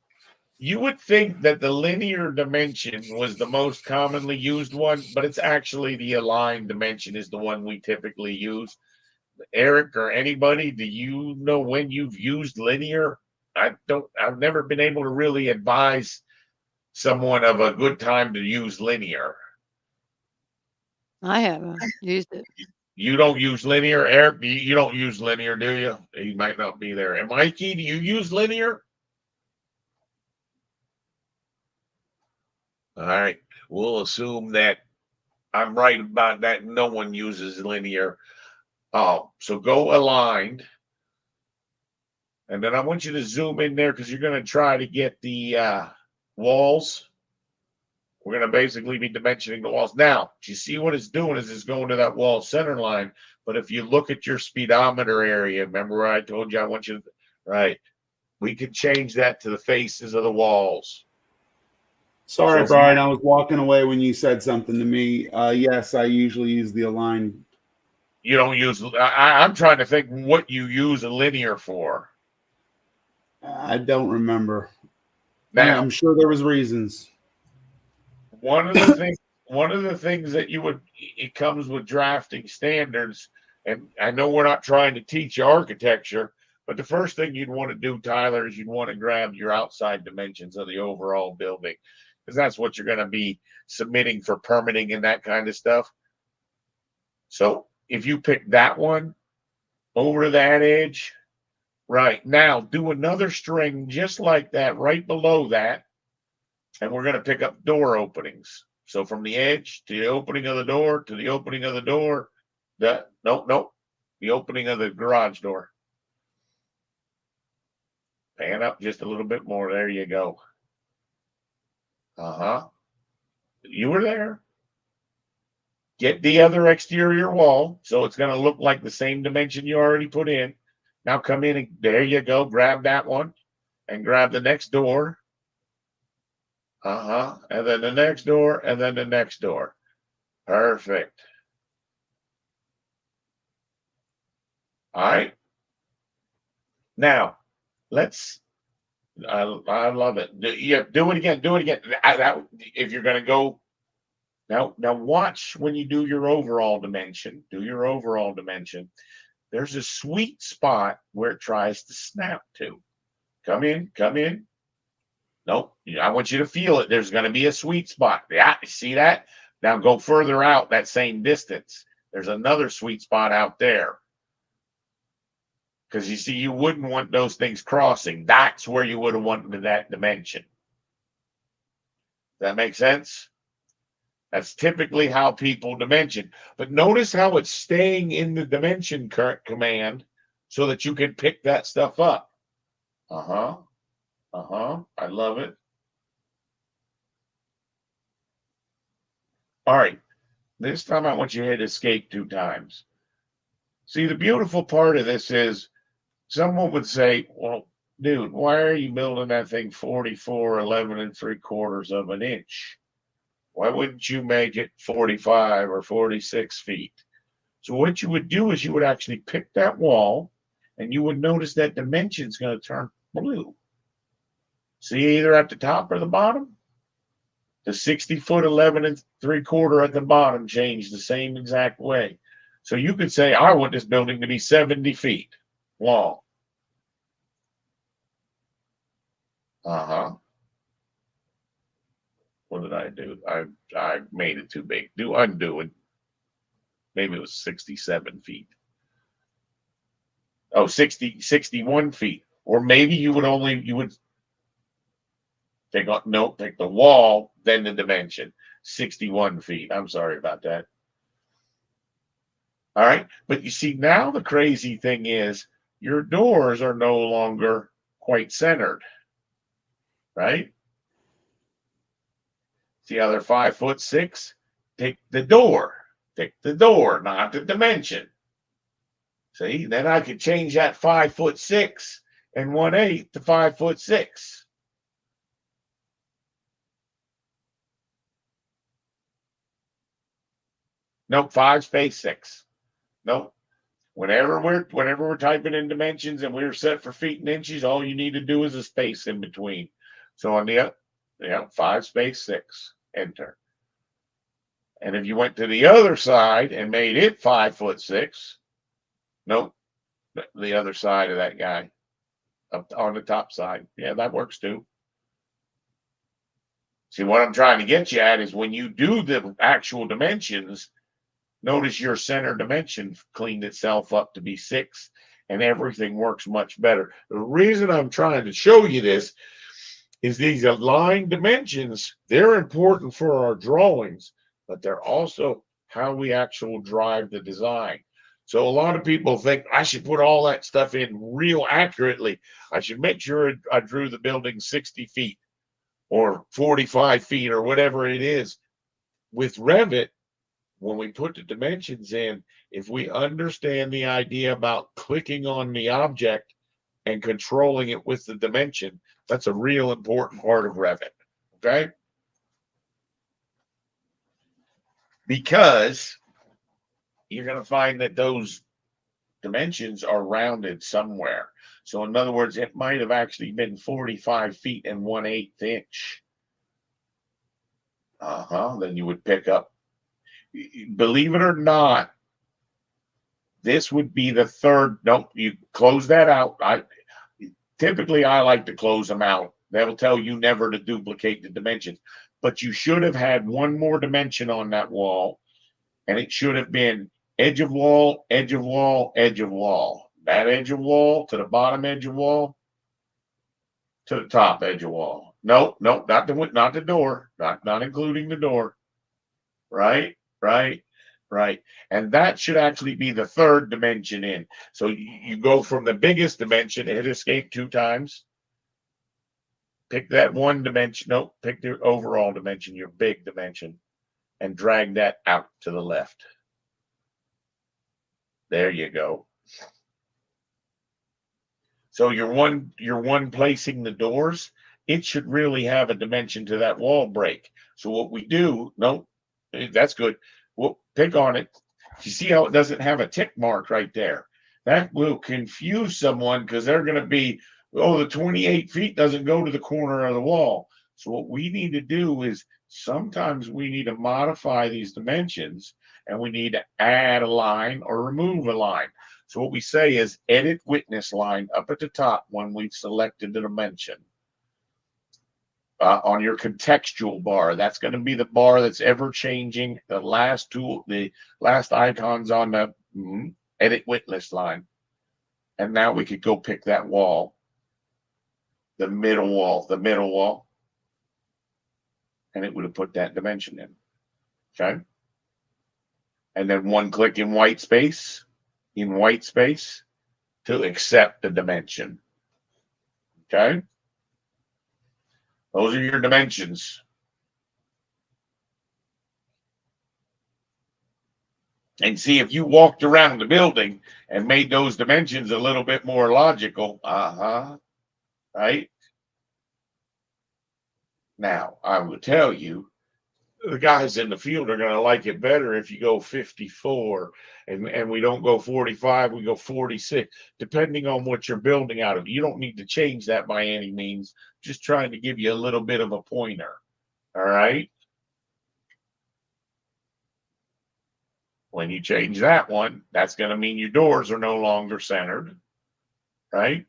you would think that the linear dimension was the most commonly used one, but it's actually the aligned dimension is the one we typically use. Eric or anybody, do you know when you've used linear? I've never been able to really advise someone of a good time to use linear. I haven't used it. You don't use linear, Eric? You don't use linear, do you? He might not be there. And Mikey, do you use linear? All right. We'll assume that I'm right about that. No one uses linear. So go aligned. And then I want you to zoom in there because you're going to try to get the walls. We're going to basically be dimensioning the walls. Now, do you see what it's doing is it's going to that wall center line. But if you look at your speedometer area, remember where I told you I want you to, right, we can change that to the faces of the walls. Sorry, Brian, I was walking away when you said something to me. Yes, I usually use the align. You don't use, I'm trying to think what you use a linear for. I don't remember. Now, I'm sure there was reasons. One of the things that it comes with drafting standards, and I know we're not trying to teach you architecture, but the first thing you'd want to do, Tyler, is you'd want to grab your outside dimensions of the overall building, because that's what you're going to be submitting for permitting and that kind of stuff. So if you pick that one over to that edge, right, now do another string just like that right below that. And we're going to pick up door openings. So from the edge to the opening of the door to the opening of the door, the opening of the garage door. Pan up just a little bit more. There you go. You were there. Get the other exterior wall. So it's going to look like the same dimension you already put in. Now come in and there you go. Grab that one and grab the next door. And then the next door, and then the next door. Perfect. All right. Now, I love it. Do it again. Do it again. If you're going to go, now watch when you do your overall dimension. Do your overall dimension. There's a sweet spot where it tries to snap to. Come in. Nope. I want you to feel it. There's going to be a sweet spot. Yeah, see that? Now go further out that same distance. There's another sweet spot out there. Because you see, you wouldn't want those things crossing. That's where you would have wanted that dimension. Does that make sense? That's typically how people dimension. But notice how it's staying in the dimension command so that you can pick that stuff up. I love it. All right. This time I want you to hit escape 2 times. See, the beautiful part of this is someone would say, well, dude, why are you building that thing 44, 11 3/4 of an inch? Why wouldn't you make it 45 or 46 feet? So what you would do is you would actually pick that wall and you would notice that dimension is going to turn blue. See, either at the top or the bottom? The 60 foot 11 3/4 at the bottom changed the same exact way. So you could say, I want this building to be 70 feet long. What did I do? I made it too big. Undo it. Maybe it was 67 feet. Oh, 61 feet. Or maybe you would take the wall, then the dimension. 61 feet. I'm sorry about that. All right. But you see, now the crazy thing is your doors are no longer quite centered. Right? See how they're 5'6"? Take the door. Take the door, not the dimension. See, then I could change that 5'6" and 1/8 to 5'6". Nope, 5'6". Nope. Whenever we're typing in dimensions and we're set for feet and inches, all you need to do is a space in between. So on the 5'6", enter. And if you went to the other side and made it 5'6", nope, the other side of that guy up on the top side. Yeah, that works too. See, what I'm trying to get you at is when you do the actual dimensions, notice your center dimension cleaned itself up to be 6, and everything works much better. The reason I'm trying to show you this is these aligned dimensions, they're important for our drawings, but they're also how we actually drive the design. So a lot of people think I should put all that stuff in real accurately. I should make sure I drew the building 60 feet or 45 feet or whatever it is. With Revit, when we put the dimensions in, if we understand the idea about clicking on the object and controlling it with the dimension, that's a real important part of Revit. Okay? Because you're going to find that those dimensions are rounded somewhere. So in other words, it might have actually been 45 feet and 1/8 inch. Then you would pick up. Believe it or not, this would be the third. Nope, you close that out. Typically I like to close them out. That'll tell you never to duplicate the dimensions. But you should have had one more dimension on that wall, and it should have been edge of wall, edge of wall, edge of wall. That edge of wall to the bottom edge of wall to the top edge of wall. Nope, not the door, not including the door. Right. And that should actually be the third dimension in. So you go from the biggest dimension, hit escape 2 times. Pick that one dimension. Nope, pick the overall dimension, your big dimension, and drag that out to the left. There you go. So you're one placing the doors. It should really have a dimension to that wall break. So what we do, nope, that's good. We'll pick on it. You see how it doesn't have a tick mark right there? That will confuse someone because they're going to be, oh, the 28 feet doesn't go to the corner of the wall. So what we need to do is sometimes we need to modify these dimensions and we need to add a line or remove a line. So what we say is edit witness line up at the top when we've selected the dimension. On your contextual bar, that's going to be the bar that's ever changing. The last icons on the edit witness line. And now we could go pick that wall, the middle wall, and it would have put that dimension in. Okay. And then one click in white space to accept the dimension. Okay. Those are your dimensions. And see, if you walked around the building and made those dimensions a little bit more logical, right? Now, I would tell you, the guys in the field are going to like it better if you go 54 and we don't go 45, we go 46, depending on what you're building out of. You don't need to change that by any means, just trying to give you a little bit of a pointer. All right. When you change that one, that's going to mean your doors are no longer centered, right?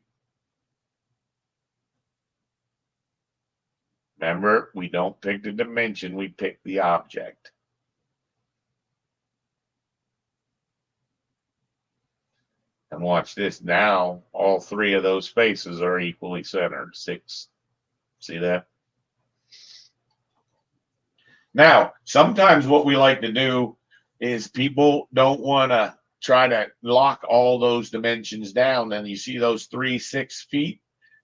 Remember, we don't pick the dimension, we pick the object. And watch this. Now, all three of those spaces are equally centered. 6. See that? Now, sometimes what we like to do is people don't want to try to lock all those dimensions down. And you see those 3 6 feet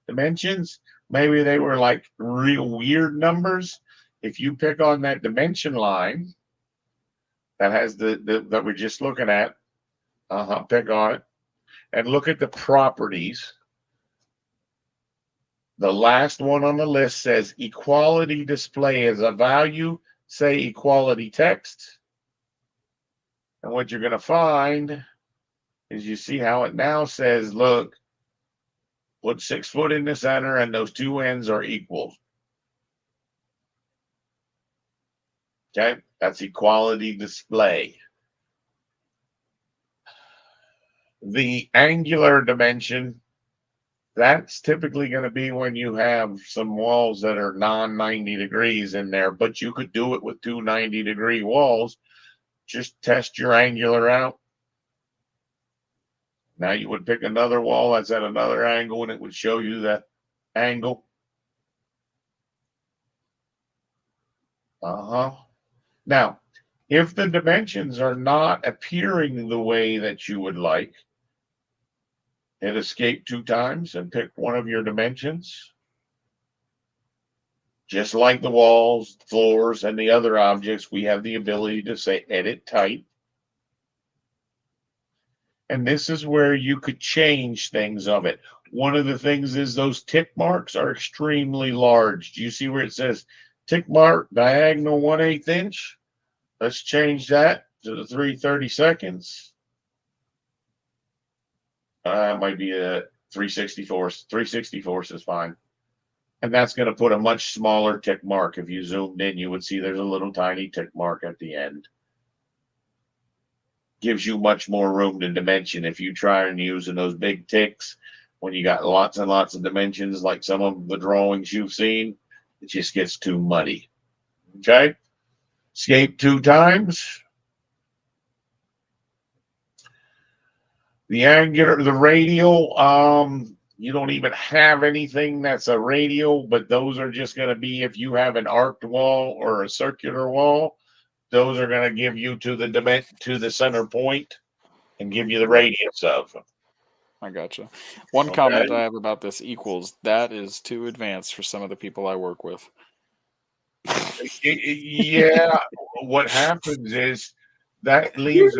dimensions. Maybe they were like real weird numbers. If you pick on that dimension line that has the that we're just looking at, pick on it and look at the properties. The last one on the list says equality display as a value, say equality text. And what you're going to find is you see how it now says, look, put 6 foot in the center and those two ends are equal. Okay, that's equality display. The angular dimension, that's typically going to be when you have some walls that are non-90 degrees in there, but you could do it with 2 90-degree walls. Just test your angular out. Now you would pick another wall that's at another angle and it would show you that angle. Now, if the dimensions are not appearing the way that you would like, hit escape 2 times and pick one of your dimensions. Just like the walls, floors, and the other objects, we have the ability to say edit type. And this is where you could change things of it. One of the things is those tick marks are extremely large. Do you see where it says tick mark diagonal 1/8 inch? Let's change that to the 3/32. It might be a 3/64. 3/64 is fine. And that's going to put a much smaller tick mark. If you zoomed in, you would see there's a little tiny tick mark at the end. Gives you much more room to dimension. If you try and using those big ticks, when you got lots and lots of dimensions, like some of the drawings you've seen, it just gets too muddy. Okay? Escape 2 times. The angular, the radial, you don't even have anything that's a radial, but those are just going to be if you have an arced wall or a circular wall, those are going to give you to the center point and give you the radius of them. I gotcha. One comment I have about this equals, that is too advanced for some of the people I work with. Yeah, what happens is that leaves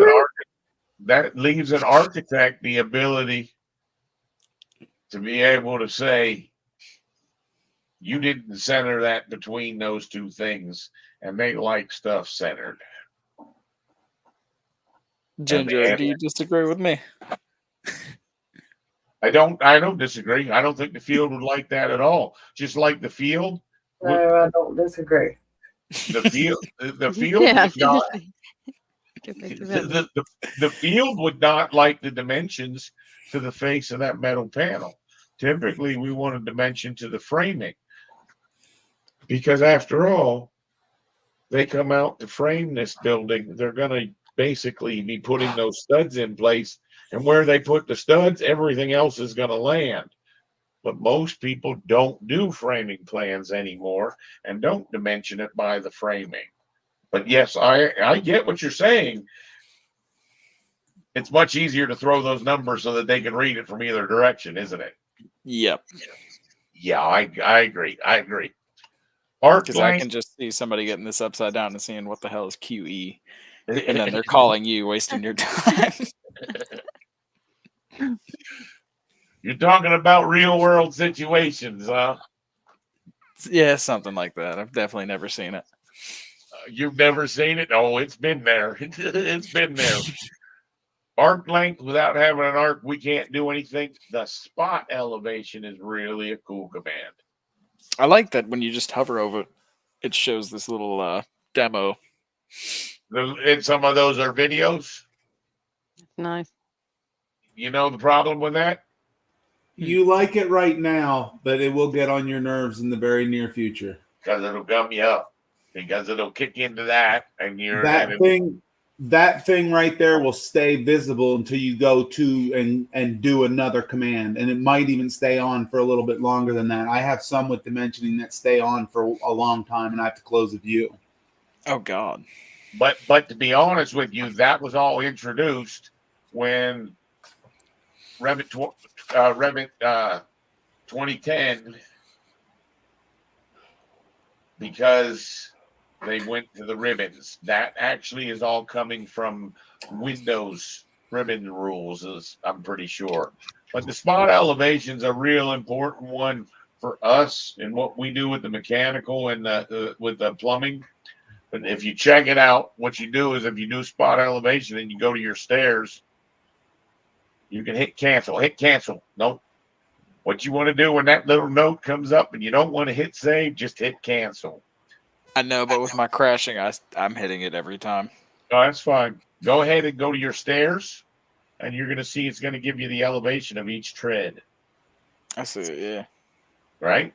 an architect the ability to be able to say, you didn't center that between those two things, and they like stuff centered. Ginger, do you disagree with me? I don't disagree. I don't think the field would like that at all. Just like the field. No, I don't disagree. The field Yeah. would not. The field would not like the dimensions to the face of that metal panel. Typically, we want a dimension to the framing. Because after all, they come out to frame this building. They're going to basically be putting those studs in place. And where they put the studs, everything else is going to land. But most people don't do framing plans anymore and don't dimension it by the framing. But yes, I get what you're saying. It's much easier to throw those numbers so that they can read it from either direction, isn't it? Yep. Yeah, I agree. Because I can just see somebody getting this upside down and seeing what the hell is QE. And then they're calling you, wasting your time. You're talking about real world situations, huh? Yeah, something like that. I've definitely never seen it. You've never seen it? Oh, it's been there. It's been there. Arc length, without having an arc, we can't do anything. The spot elevation is really a cool command. I like that when you just hover over it. it shows this little demo. And some of those are videos. Nice. You know the problem with that? You like it right now, but it will get on your nerves in the very near future. Because it'll gum you up. Because it'll kick into that, and you're That thing right there will stay visible until you go to and do another command, and it might even stay on for a little bit longer than that. I have some with dimensioning that stay on for a long time, and I have to close the view. Oh God. But to be honest with you, that was all introduced when Revit 2010, because they went to the ribbons. That actually is all coming from Windows ribbon rules, I'm pretty sure. But the spot elevation is a real important one for us and what we do with the mechanical and with the plumbing. But if you check it out, what you do is if you do spot elevation and you go to your stairs, you can hit cancel. Hit cancel. Nope. What you want to do when that little note comes up and you don't want to hit save, just hit cancel. I know, but with my crashing, I'm hitting it every time. No, that's fine. Go ahead and go to your stairs, and you're going to see it's going to give you the elevation of each tread. I see it, yeah. Right?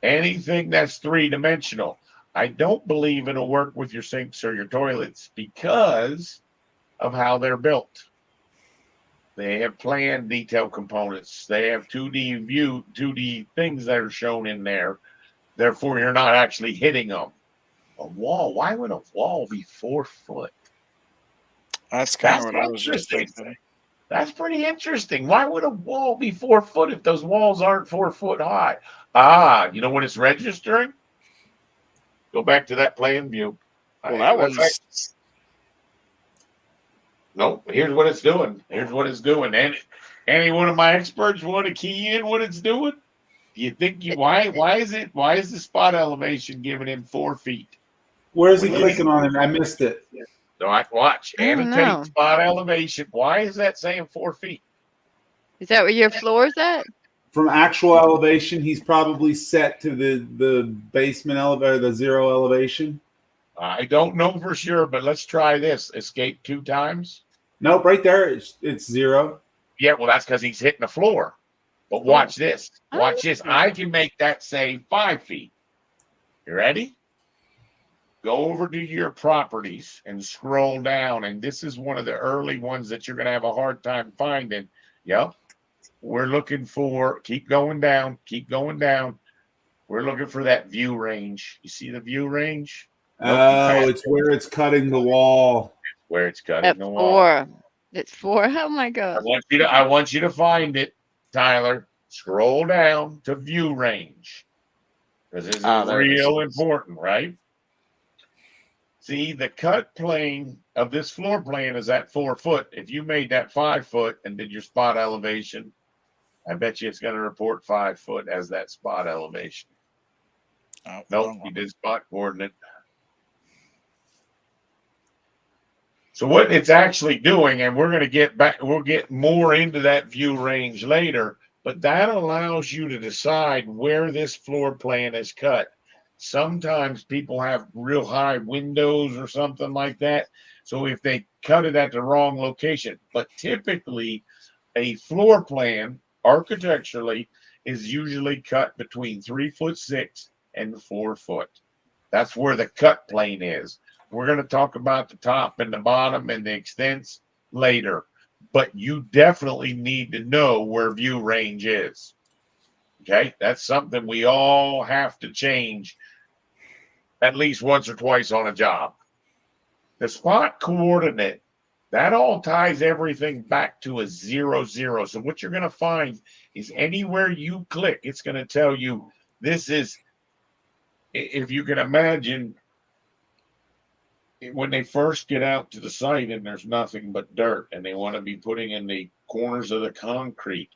Anything that's three-dimensional. I don't believe it'll work with your sinks or your toilets because of how they're built. They have plan detail components. They have 2D view, 2D things that are shown in there. Therefore, you're not actually hitting them. A wall. Why would a wall be 4 foot? That's kind of what I was just interesting. thinking. That's pretty interesting. Why would a wall be 4 foot if those walls aren't 4 foot high? Ah, you know what it's registering? Go back to that plan view. Well, that one's... No, here's what it's doing. Here's what it's doing. And any one of my experts want to key in what it's doing? Do you think why is the spot elevation giving him 4 feet? Where's he clicking on it? I missed it. No, I watch. I don't know. Annotate spot elevation. Why is that saying 4 feet? Is that where your floor is at? From actual elevation, he's probably set to the basement elevator, the 0 elevation. I don't know for sure, but let's try this. Escape 2 times. Nope, right there it's 0. Yeah, well, that's because he's hitting the floor. But watch this. Watch this. I can make that say 5 feet. You ready? Go over to your properties and scroll down. And this is one of the early ones that you're going to have a hard time finding. Yep. We're looking for, keep going down. Keep going down. We're looking for that view range. You see the view range? Oh, it's where it's cutting the wall. Where it's cutting At the wall. 4. It's 4. Oh my God. I want you to find it, Tyler. Scroll down to view range. Because this is real important, right? See, the cut plane of this floor plan is at 4 foot. If you made that 5 foot and did your spot elevation, I bet you it's going to report 5 foot as that spot elevation. Oh, nope, you did spot coordinate. So what it's actually doing, and we're going to get back, we'll get more into that view range later, but that allows you to decide where this floor plan is cut. Sometimes people have real high windows or something like that. So if they cut it at the wrong location, but typically a floor plan architecturally is usually cut between 3'6" and 4 foot. That's where the cut plane is. We're going to talk about the top and the bottom and the extents later, but you definitely need to know where view range is. Okay, that's something we all have to change at least once or twice on a job. The spot coordinate, that all ties everything back to a 0, 0. So what you're going to find is anywhere you click, it's going to tell you this is, if you can imagine, when they first get out to the site and there's nothing but dirt and they want to be putting in the corners of the concrete,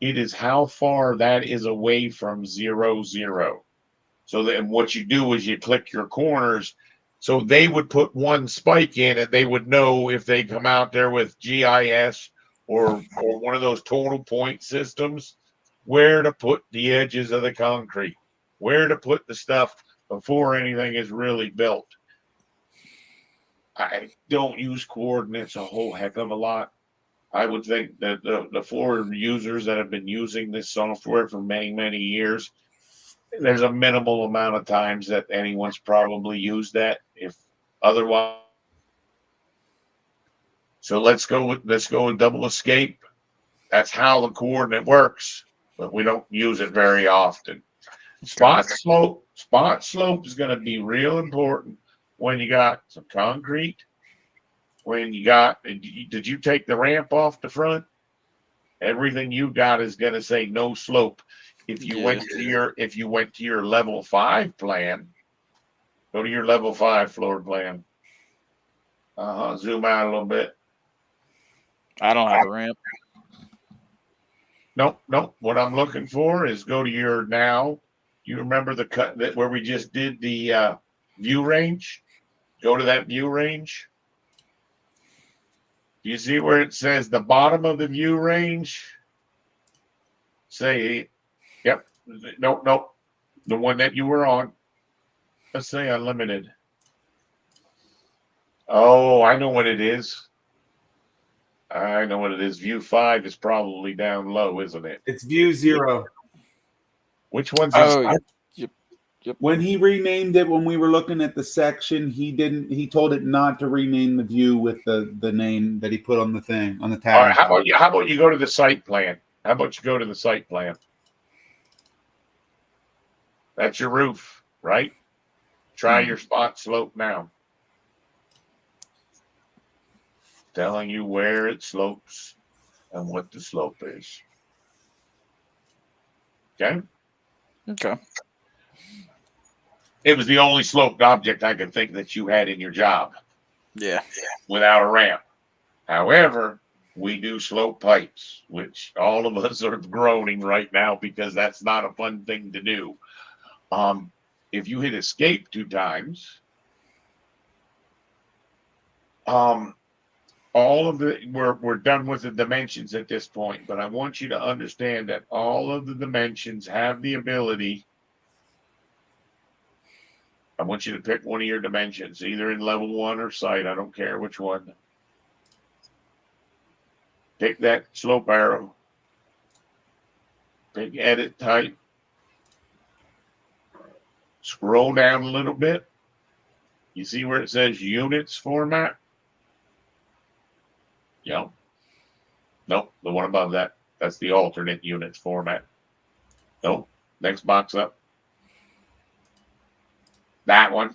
it is how far that is away from 0, 0. So then what you do is you click your corners. So they would put one spike in and they would know if they come out there with GIS or one of those total point systems, where to put the edges of the concrete, where to put the stuff before anything is really built. I don't use coordinates a whole heck of a lot. I would think that the floor users that have been using this software for many, many years, there's a minimal amount of times that anyone's probably used that. If otherwise, so let's go with double escape. That's how the coordinate works, but we don't use it very often. Spot slope is going to be real important when you got some concrete. When you got, did you take the ramp off the front? Everything you got is going to say no slope. If you went to your level 5 plan, go to your level 5 floor plan. Zoom out a little bit. I don't have a ramp. Nope. What I'm looking for is go to your now. You remember the cut that where we just did the view range? Go to that view range. Do you see where it says the bottom of the view range? Say, yep. Nope. The one that you were on. Let's say unlimited. Oh, I know what it is. View 5 is probably down low, isn't it? It's view 0. Which one's Yep. When he renamed it, when we were looking at the section, he told it not to rename the view with the name that he put on the thing, on the tab. All right, how about you go to the site plan? How about you go to the site plan? That's your roof, right? Try your spot slope now. Telling you where it slopes and what the slope is. Okay? Okay. It was the only sloped object I could think that you had in your job. Yeah. Without a ramp. However, we do slope pipes, which all of us are groaning right now because that's not a fun thing to do. If you hit escape 2 times, all of the we're done with the dimensions at this point, but I want you to understand that all of the dimensions have the ability. I want you to pick one of your dimensions, either in level 1 or site. I don't care which one. Pick that slope arrow. Pick edit type. Scroll down a little bit. You see where it says units format? Yeah. Nope, the one above that. That's the alternate units format. Nope. Next box up. That one.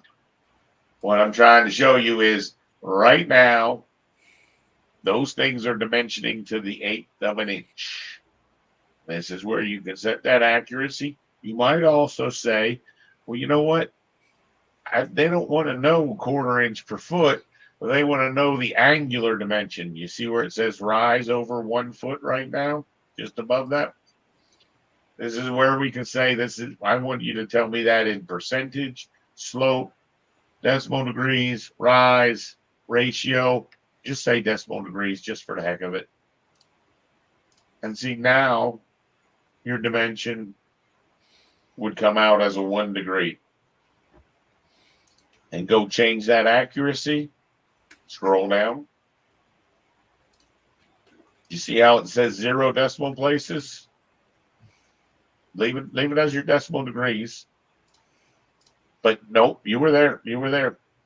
What I'm trying to show you is right now, those things are dimensioning to the 1/8 of an inch. This is where you can set that accuracy. You might also say, well, you know what? They don't want to know 1/4 inch per foot, but they want to know the angular dimension. You see where it says rise over 1 foot right now, just above that? This is where we can say I want you to tell me that in percentage, slope, decimal degrees, rise, ratio. Just say decimal degrees just for the heck of it. And see, now your dimension would come out as a 1 degree. And go change that accuracy. Scroll down. You see how it says 0 decimal places? Leave it as your decimal degrees. But nope, you were there.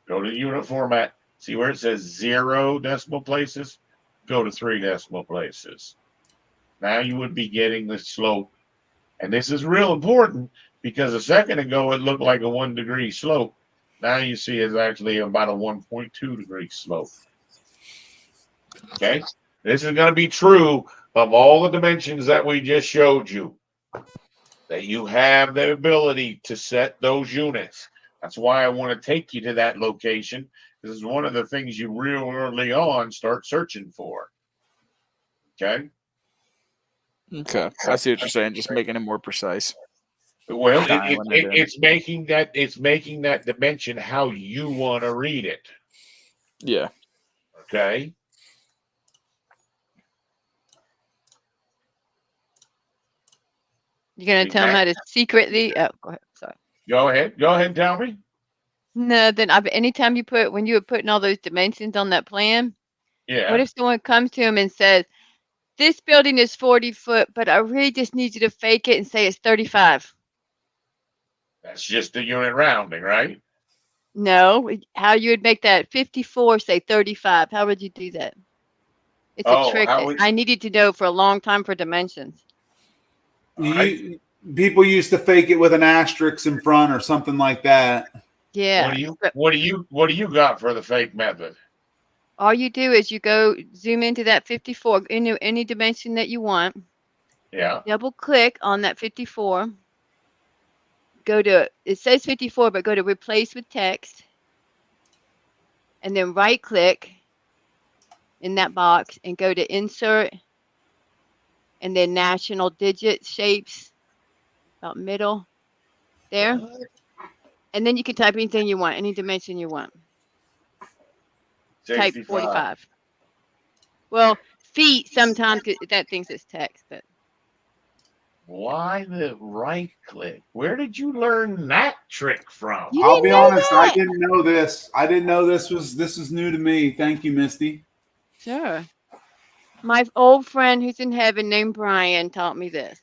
Go to the unit format. See where it says 0 decimal places? Go to 3 decimal places. Now you would be getting the slope. And this is real important because a second ago it looked like a 1 degree slope. Now you see it's actually about a 1.2 degree slope. Okay? This is going to be true of all the dimensions that we just showed you. That you have the ability to set those units. That's why I want to take you to that location. This is one of the things you real early on start searching for. Okay? Okay. I see what you're saying. Just making it more precise. Well, it's making that dimension how you want to read it. Yeah. Okay. You're gonna tell them how to secretly. Oh, go ahead. Sorry. Go ahead. Go ahead and tell me. No, then anytime when you were putting all those dimensions on that plan, Yeah. what if someone comes to him and says, this building is 40 foot, but I really just need you to fake it and say it's 35. That's just the unit rounding, right? No, how you would make that 54 say 35. How would you do that? It's a Oh, trick how that would I needed to know for a long time for dimensions. People used to fake it with an asterisk in front or something like that. Yeah. what do you got for the fake method? All you do is you go zoom into that 54 into any dimension that you want. Yeah. Double click on that 54. Go to, it says 54, but go to replace with text. And then right click in that box and go to insert and then national digit shapes about middle there. And then you can type anything you want, any dimension you want. Type 45. Well, feet sometimes that thinks it's text, but Why the right click? Where did you learn that trick from? you I'll didn't be know honest, I that? didn't know this. I didn't know this is new to me. Thank you, Misty. Sure. My old friend who's in heaven named Brian taught me this.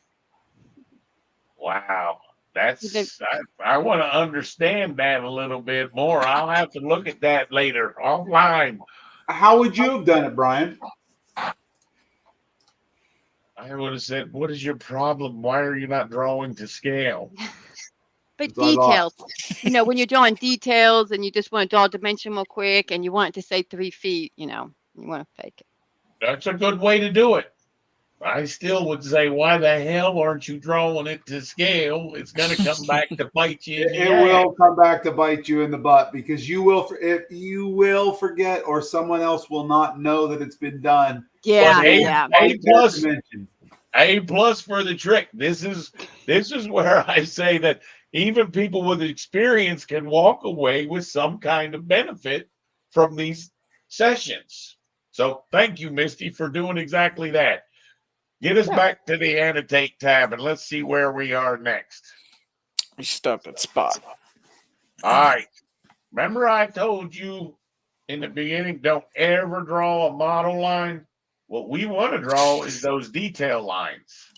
Wow. I want to understand that a little bit more. I'll have to look at that later offline. How would you have done it, Brian? I would have said, what is your problem? Why are you not drawing to scale? But That's what I thought. details, when you're drawing details and you just want to draw a dimension real quick and you want it to say 3 feet, you want to fake it. That's a good way to do it. I still would say, why the hell aren't you drawing it to scale? It's going to come back to bite you in the It ass. will come back to bite you in the butt because you will forget, or someone else will not know that it's been done. Yeah, But yeah. A plus for the trick. This is where I say that even people with experience can walk away with some kind of benefit from these sessions. So thank you, Misty, for doing exactly that. Get us back to the Annotate tab and let's see where we are next. We stuck at spot. All right. Remember I told you in the beginning, don't ever draw a model line. What we want to draw is those detail lines.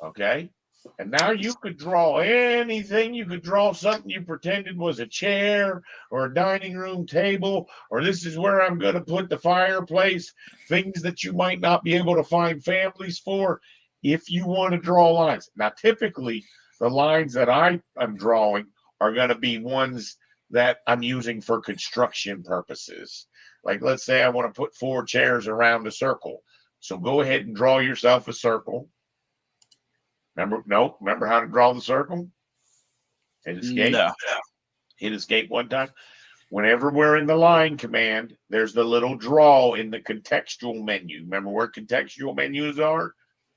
Okay. And now you could draw anything. You could draw something you pretended was a chair or a dining room table, or this is where I'm going to put the fireplace, things that you might not be able to find families for if you want to draw lines. Now, typically, the lines that I am drawing are going to be ones that I'm using for construction purposes. Like, let's say I want to put 4 chairs around a circle. So go ahead and draw yourself a circle. Remember how to draw the circle? Hit escape. No. Hit escape one time. Whenever we're in the line command, there's the little draw in the contextual menu. Remember where contextual menus are?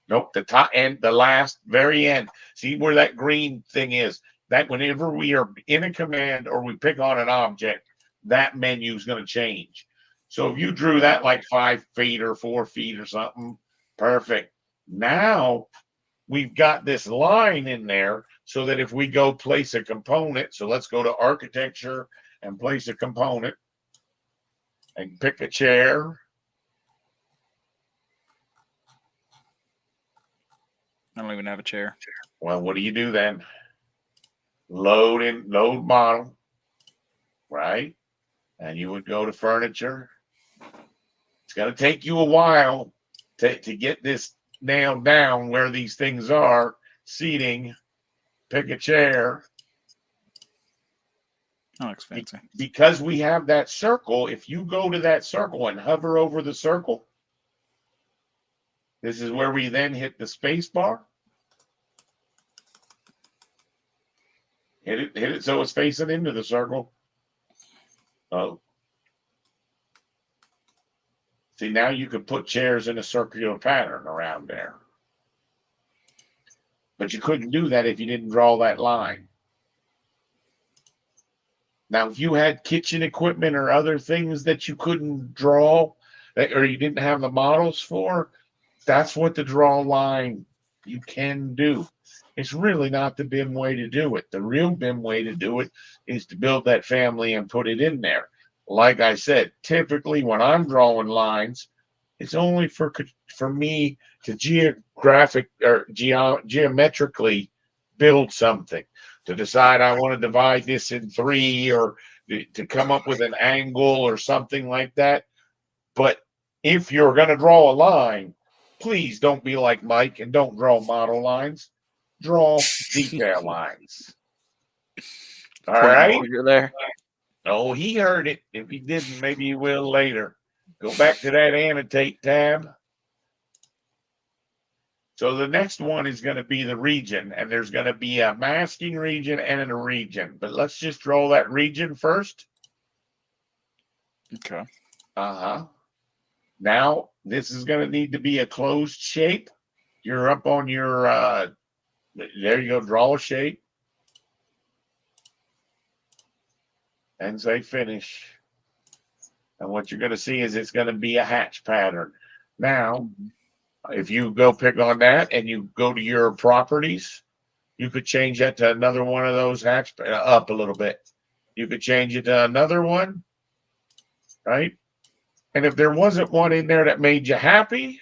Nope, the top end, the last, very end. See where that green thing is? That whenever we are in a command or we pick on an object, that menu is going to change. So if you drew that like 5 feet or 4 feet or something, perfect. Now we've got this line in there so that if we go place a component, so let's go to architecture and place a component and pick a chair. I don't even have a chair. Well, what do you do then? Load model, right? And you would go to furniture. It's going to take you a while to get this nailed down where these things are. Seating, pick a chair. Oh, expensive. Because we have that circle, if you go to that circle and hover over the circle, this is where we then hit the space bar. Hit it so it's facing into the circle. Oh. See, now you could put chairs in a circular pattern around there. But you couldn't do that if you didn't draw that line. Now, if you had kitchen equipment or other things that you couldn't draw or you didn't have the models for, that's what the draw line You can do. It's really not the BIM way to do it. The real BIM way to do it is to build that family and put it in there. Like I said, typically when I'm drawing lines, it's only for me to geometrically build something, to decide I want to divide this in 3 or to come up with an angle or something like that. But if you're going to draw a line, please don't be like Mike and don't draw model lines. Draw detail lines. All Point right. finger there. Oh, he heard it. If he didn't, maybe he will later. Go back to that annotate tab. So the next one is going to be the region, and there's going to be a masking region and a region. But let's just draw that region first. Okay. Now, this is going to need to be a closed shape. You're up on your, there you go, draw a shape. And say finish. And what you're going to see is it's going to be a hatch pattern. Now, if you go pick on that and you go to your properties, you could change that to another one of those hatch up a little bit. You could change it to another one, right? And if there wasn't one in there that made you happy,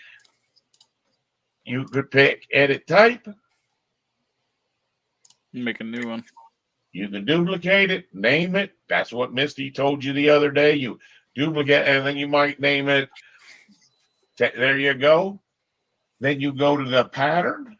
you could pick edit type. Make a new one. You can duplicate it, name it. That's what Misty told you the other day. You duplicate, and then you might name it. There you go. Then you go to the pattern.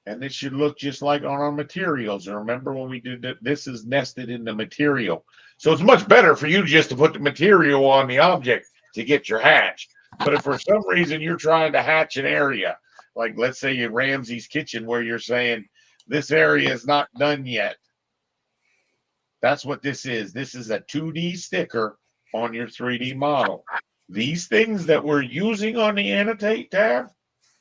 And this should look just like on our materials. And remember when we did that, this is nested in the material. So it's much better for you just to put the material on the object to get your hatch. But if for some reason you're trying to hatch an area, like let's say in Ramsey's kitchen where you're saying this area is not done yet. That's what this is. This is a 2D sticker on your 3D model. These things that we're using on the Annotate tab,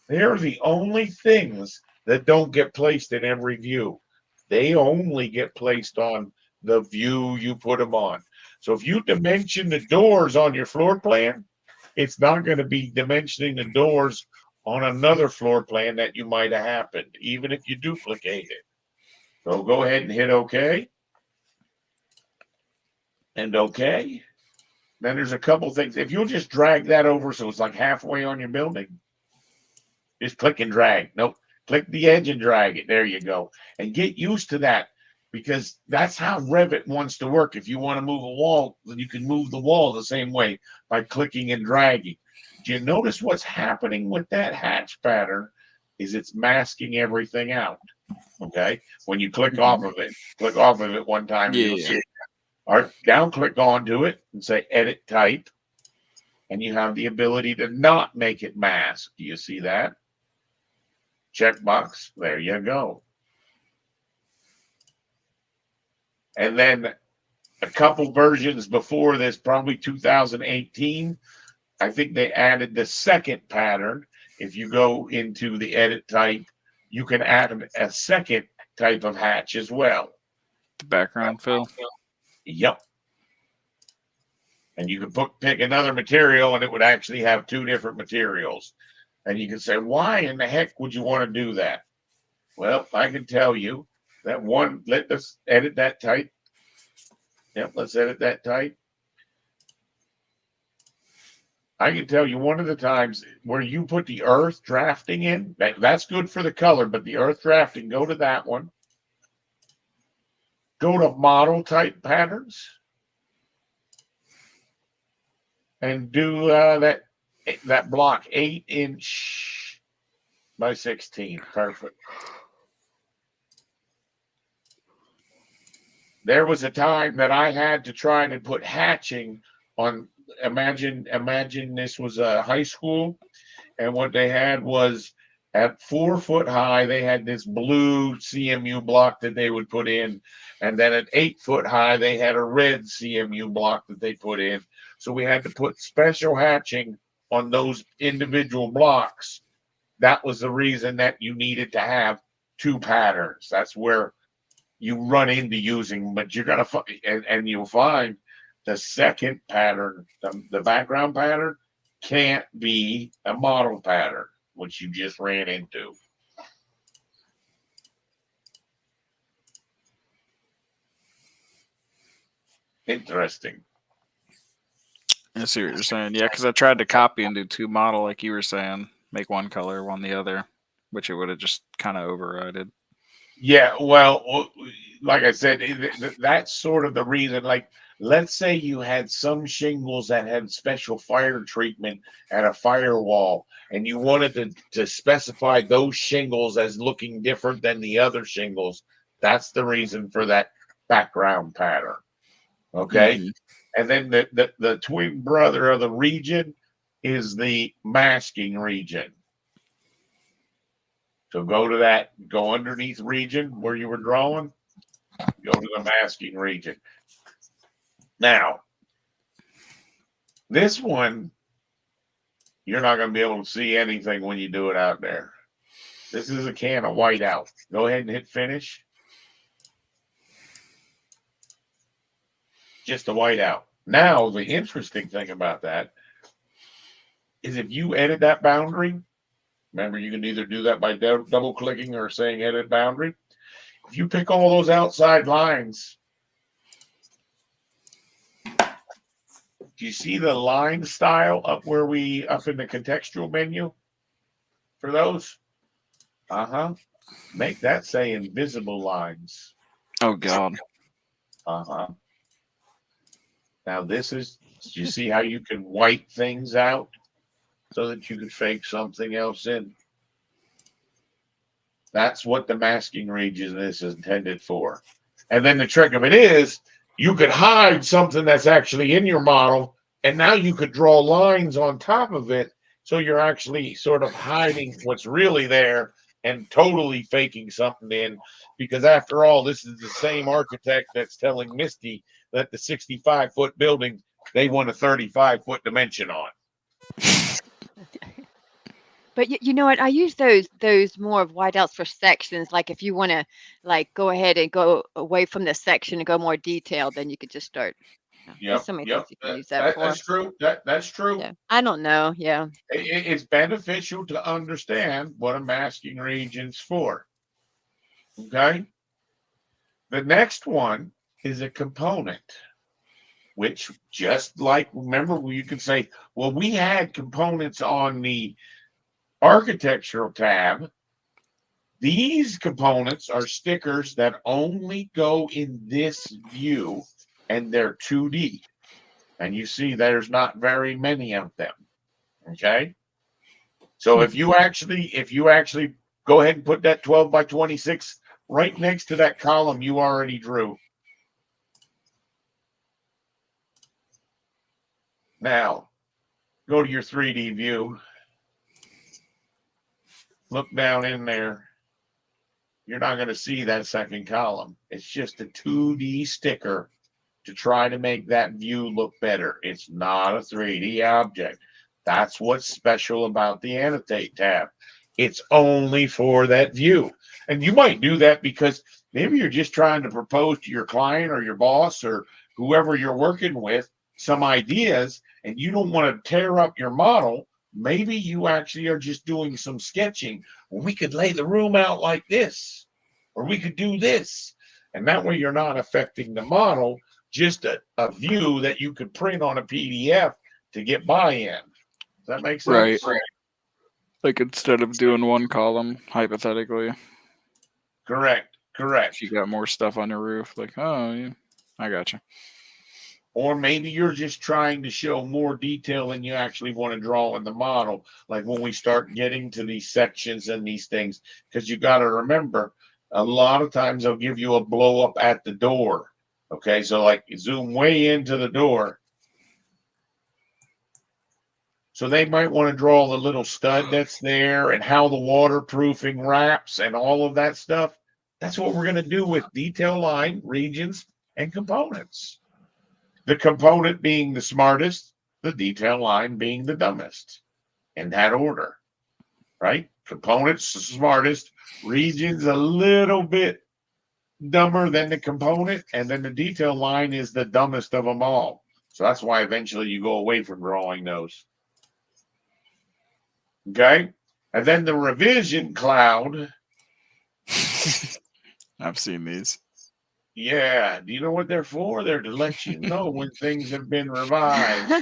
they're the only things that don't get placed in every view. They only get placed on the view you put them on. So if you dimension the doors on your floor plan, it's not going to be dimensioning the doors on another floor plan that you might have happened, even if you duplicate it. So go ahead and hit OK. And OK. Then there's a couple things. If you'll just drag that over so it's like halfway on your building, just click and drag. Nope. Click the edge and drag it. There you go. And get used to that because that's how Revit wants to work. If you want to move a wall, then you can move the wall the same way by clicking and dragging. Do you notice what's happening with that hatch pattern is it's masking everything out. Okay. When you click off of it one time, you'll see it. All right, down click onto it and say edit type. And you have the ability to not make it mask. Do you see that? Checkbox. There you go. And then a couple versions before this, probably 2018, I think they added the second pattern. If you go into the edit type, you can add a second type of hatch as well. The background fill. Yep. And you can pick another material and it would actually have 2 different materials. And you can say, why in the heck would you want to do that? Well, I can tell you that one, let's edit that type. Yep, let's edit that type. I can tell you one of the times where you put the earth drafting in, that's good for the color, but the earth drafting, go to that one. Go to model type patterns. And do that block 8" by 16. Perfect. There was a time that I had to try to put hatching on. Imagine this was a high school, and what they had was at 4 foot high, they had this blue CMU block that they would put in, and then at 8 foot high, they had a red CMU block that they put in. So we had to put special hatching on those individual blocks. That was the reason that you needed to have 2 patterns. That's where you run into using, but you're going to, and you'll find the second pattern, the background pattern, can't be a model pattern. which you just ran into. Interesting. I see what you're saying. Yeah, because I tried to copy and do two model, like you were saying, make one color, one the other, which it would have just kind of overrided. Yeah, well, like I said, that's sort of the reason. Like, let's say you had some shingles that had special fire treatment at a firewall, and you wanted to specify those shingles as looking different than the other shingles. That's the reason for that background pattern. Okay. Mhm. And then the twin brother of the region is the masking region. So go to that, go underneath region where you were drawing, go to the masking region. Now, this one, you're not going to be able to see anything when you do it out there. This is a can of whiteout. Go ahead and hit finish. Just a whiteout. Now, the interesting thing about that is if you edit that boundary, remember, you can either do that by double clicking or saying edit boundary. If you pick all those outside lines, do you see the line style up where up in the contextual menu for those? Make that say invisible lines. Oh, God. Now this is, you see how you can white things out so that you can fake something else in? That's what the masking region is intended for. And then the trick of it is you could hide something that's actually in your model, and now you could draw lines on top of it. So you're actually sort of hiding what's really there and totally faking something in, because after all, this is the same architect that's telling Misty that the 65-foot building, they want a 35-foot dimension on. But you know what? I use those more of whiteouts for sections. Like if you want to like go ahead and go away from the section and go more detailed, then you could just start. There's so many things you can use that for. That's true. That's true. Yeah. I don't know. Yeah. It's beneficial to understand what a masking region's for. Okay. The next one is a component, which just like, remember, you can say, well, we had components on the architectural tab. These components are stickers that only go in this view, and they're 2D. And you see there's not very many of them. Okay. So if you actually go ahead and put that 12 by 26 right next to that column you already drew. Now, go to your 3D view. Look down in there. You're not going to see that second column. It's just a 2D sticker to try to make that view look better. It's not a 3D object. That's what's special about the Annotate tab. It's only for that view. And you might do that because maybe you're just trying to propose to your client or your boss or whoever you're working with some ideas, and you don't want to tear up your model. Maybe you actually are just doing some sketching. Well, we could lay the room out like this, or we could do this. And that way you're not affecting the model, just a view that you could print on a PDF to get buy-in. Does that make sense? Right. Like instead of doing one column, hypothetically. Correct. If you got more stuff on your roof, like, oh, yeah, I got you. Or maybe you're just trying to show more detail than you actually want to draw in the model. Like when we start getting to these sections and these things, because you got to remember, a lot of times they'll give you a blow up at the door. Okay, so like zoom way into the door. So they might want to draw the little stud that's there and how the waterproofing wraps and all of that stuff. That's what we're going to do with detail line, regions, and components. The component being the smartest, the detail line being the dumbest, in that order, right? Components the smartest, regions a little bit dumber than the component, and then the detail line is the dumbest of them all. So that's why eventually you go away from drawing those. Okay? And then the revision cloud. I've seen these. Yeah. Do you know what they're for? They're to let you know when things have been revised.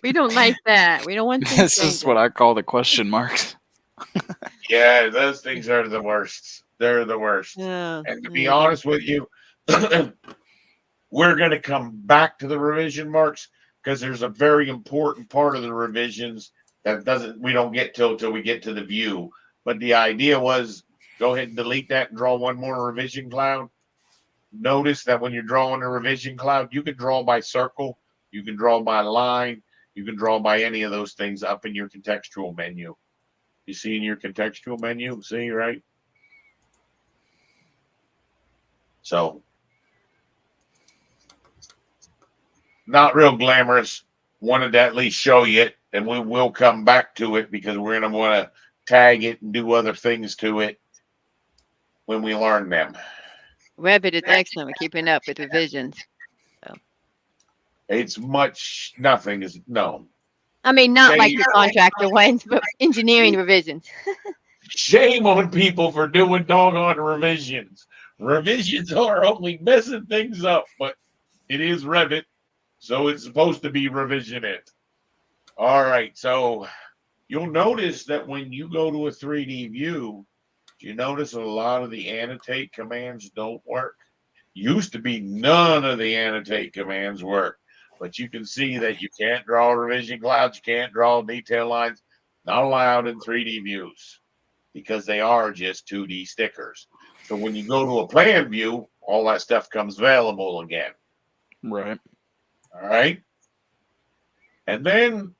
We don't like that. We don't want things This is changing. what I call the question marks. Yeah, those things are the worst. They're the worst. Yeah, And to be yeah. honest with you, we're going to come back to the revision marks because there's a very important part of the revisions that we don't get till we get to the view. But the idea was go ahead and delete that and draw one more revision cloud. Notice that when you're drawing a revision cloud, you can draw by circle, you can draw by line, you can draw by any of those things up in your contextual menu. You see in your contextual menu, see, right? So, not real glamorous. Wanted to at least show you it, and we will come back to it because we're going to want to tag it and do other things to it when we learn them. Revit is excellent with keeping up with revisions. It's nothing is no. I mean, not like Shame. the contractor ones, but engineering revisions. Shame on people for doing doggone revisions. Revisions are only messing things up, but it is Revit, so it's supposed to be revision it. All right, so you'll notice that when you go to a 3D view, you notice a lot of the annotate commands don't work. Used to be none of the annotate commands work, but you can see that you can't draw revision clouds, you can't draw detail lines, not allowed in 3D views because they are just 2D stickers. So when you go to a plan view, all that stuff comes available again. Right. All right. And then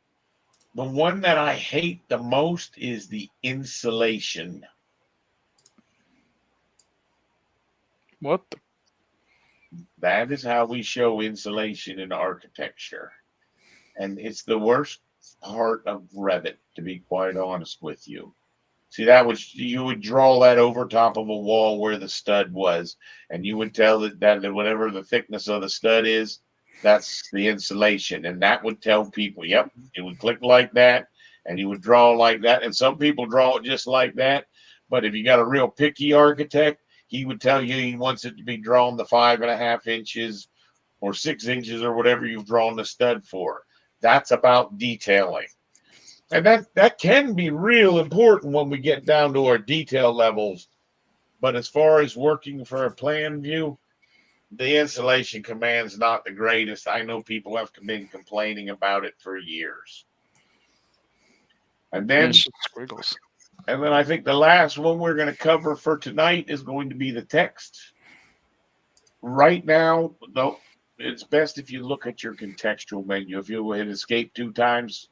the one that I hate the most is the insulation. What? That is how we show insulation in architecture. And it's the worst part of Revit, to be quite honest with you. See, you would draw that over top of a wall where the stud was, and you would tell that whatever the thickness of the stud is, that's the insulation. And that would tell people, yep, you would click like that, and you would draw like that. And some people draw it just like that. But if you got a real picky architect, he would tell you he wants it to be drawn the 5.5 inches or 6 inches or whatever you've drawn the stud for. That's about detailing. And that can be real important when we get down to our detail levels. But as far as working for a plan view, the insulation command's not the greatest. I know people have been complaining about it for years. And then It's just squiggles. And then I think the last one we're going to cover for tonight is going to be the text. Right now, no, it's best if you look at your contextual menu. If you hit escape 2 times,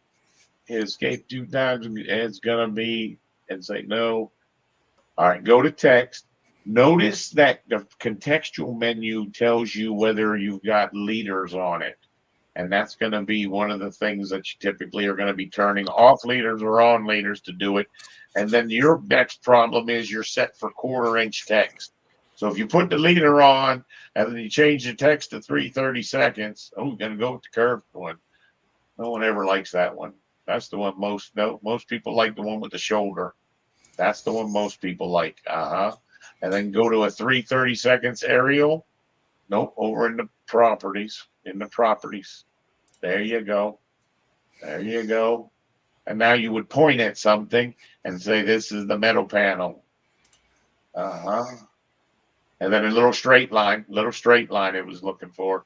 it's going to be, and say no. All right, go to text. Notice that the contextual menu tells you whether you've got leaders on it. And that's going to be one of the things that you typically are going to be turning off leaders or on leaders to do it. And then your next problem is you're set for 1/4 inch text. So if you put the leader on and then you change the text to 330 seconds, we're going to go with the curved one. No one ever likes that one. That's the one most people like, the one with the shoulder. That's the one most people like. And then go to a 330 seconds aerial. Nope, over in the properties. There you go. And now you would point at something and say, this is the metal panel. And then a little straight line it was looking for.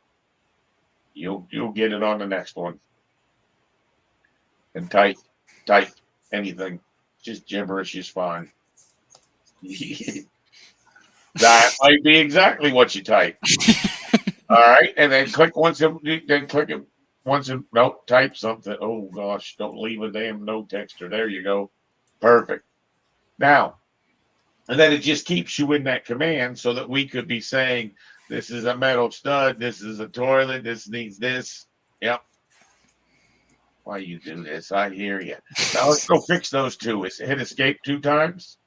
You'll get it on the next one. And type anything. Just gibberish is fine. That might be exactly what you type. All right, and then click type something. Oh gosh, don't leave a damn no texter. There you go. Perfect. Now, and then it just keeps you in that command so that we could be saying, this is a metal stud, this is a toilet, this needs this. Yep. Why you do this? I hear you. Now let's go fix those 2. Hit escape 2 times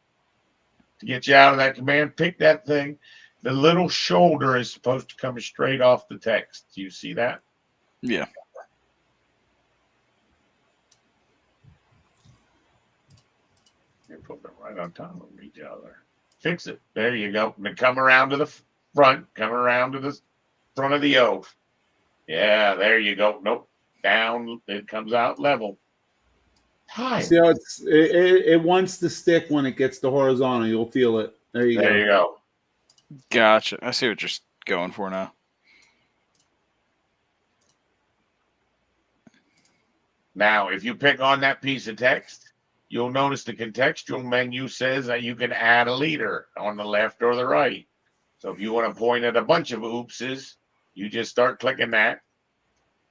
to get you out of that command. Pick that thing. The little shoulder is supposed to come straight off the text. Do you see that? Yeah. You put them right on top of each other. Fix it. There you go. And then come around to the front. Come around to the front of the O. Yeah, there you go. Nope. Down. It comes out level. Hi. See how it wants to stick when it gets to horizontal. You'll feel it. There you There go. you go. Gotcha. I see what you're going for now. Now, if you pick on that piece of text, you'll notice the contextual menu says that you can add a leader on the left or the right. So if you want to point at a bunch of oopses, you just start clicking that.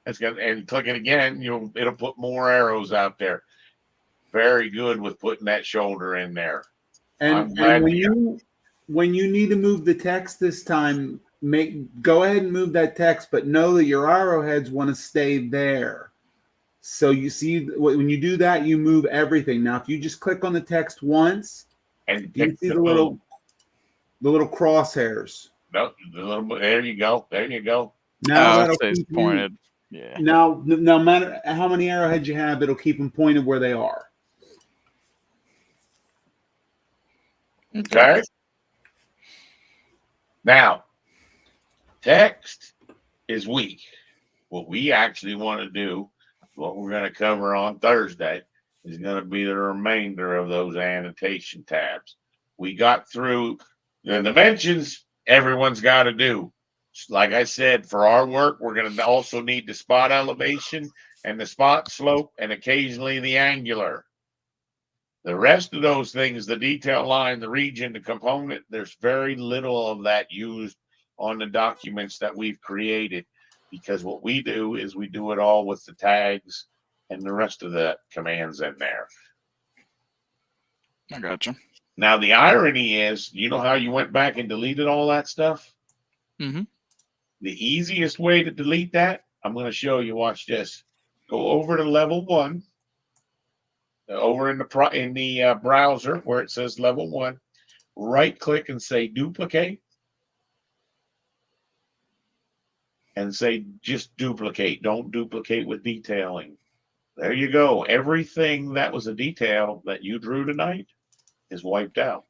And click it again, it'll put more arrows out there. Very good with putting that shoulder in there. And when you need to move the text this time, go ahead and move that text, but know that your arrowheads want to stay there. So you see, when you do that, you move everything. Now, if you just click on the text once, and you see the little crosshairs. No, there you go. There you go. Now that'll stays keep pointed. Yeah. Now, no matter how many arrowheads you have, it'll keep them pointed where they are. Okay. Now, text is weak. What we actually want to do, what we're going to cover on Thursday, is going to be the remainder of those annotation tabs. We got through the dimensions. Everyone's got to do. Like I said, for our work, we're going to also need the spot elevation and the spot slope and occasionally the angular. The rest of those things, the detail line, the region, the component, there's very little of that used on the documents that we've created, because what we do is we do it all with the tags and the rest of the commands in there. I gotcha. Now, the irony is, you know how you went back and deleted all that stuff? Mm-hmm. The easiest way to delete that, I'm going to show you. Watch this. Go over to level 1. Over in the browser where it says level 1, right click and say duplicate, and say just duplicate. Don't duplicate with detailing. There you go. Everything that was a detail that you drew tonight is wiped out.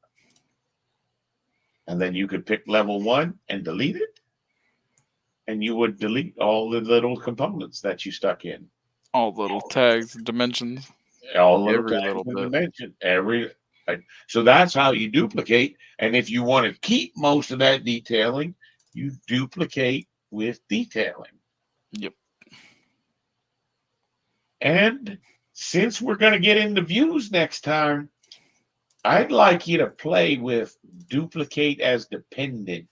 And then you could pick level 1 and delete it, and you would delete all the little components that you stuck in. All little tags, dimensions. All Every little bit. dimension, so that's how you duplicate. And if you want to keep most of that detailing, you duplicate with detailing. Yep. And since we're going to get into views next time, I'd like you to play with duplicate as dependent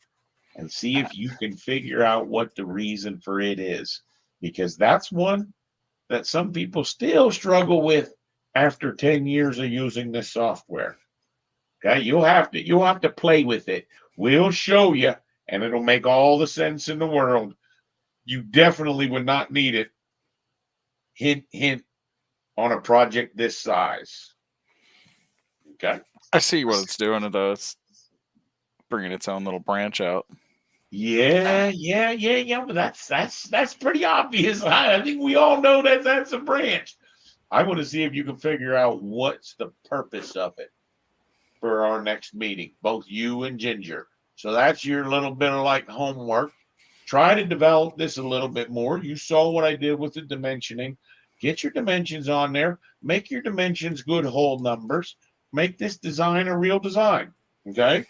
and see if you can figure out what the reason for it is, because that's one that some people still struggle with after 10 years of using this software. Okay, you'll have to play with it. We'll show you, and it'll make all the sense in the world. You definitely would not need it. Hint, hint, on a project this size. Okay. I see what it's doing. It's bringing its own little branch out. Yeah. But that's pretty obvious. I think we all know that that's a branch. I want to see if you can figure out what's the purpose of it for our next meeting, both you and Ginger. So that's your little bit of like homework. Try to develop this a little bit more. You saw what I did with the dimensioning. Get your dimensions on there. Make your dimensions good whole numbers. Make this design a real design. Okay?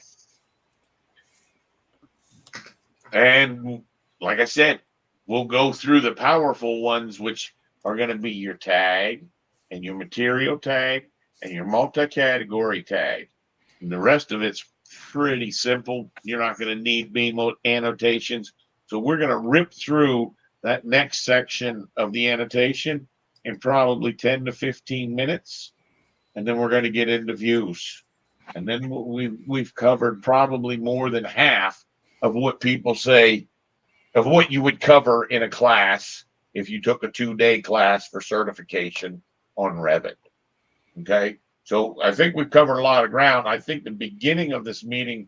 And like I said, we'll go through the powerful ones, which are going to be your tag and your material tag and your multi-category tag. And the rest of it's pretty simple. You're not going to need beam annotations. So we're going to rip through that next section of the annotation in probably 10 to 15 minutes. And then we're going to get into views. And then we've covered probably more than half of what people say of what you would cover in a class if you took a 2-day class for certification on Revit. Okay. So I think we've covered a lot of ground. I think the beginning of this meeting,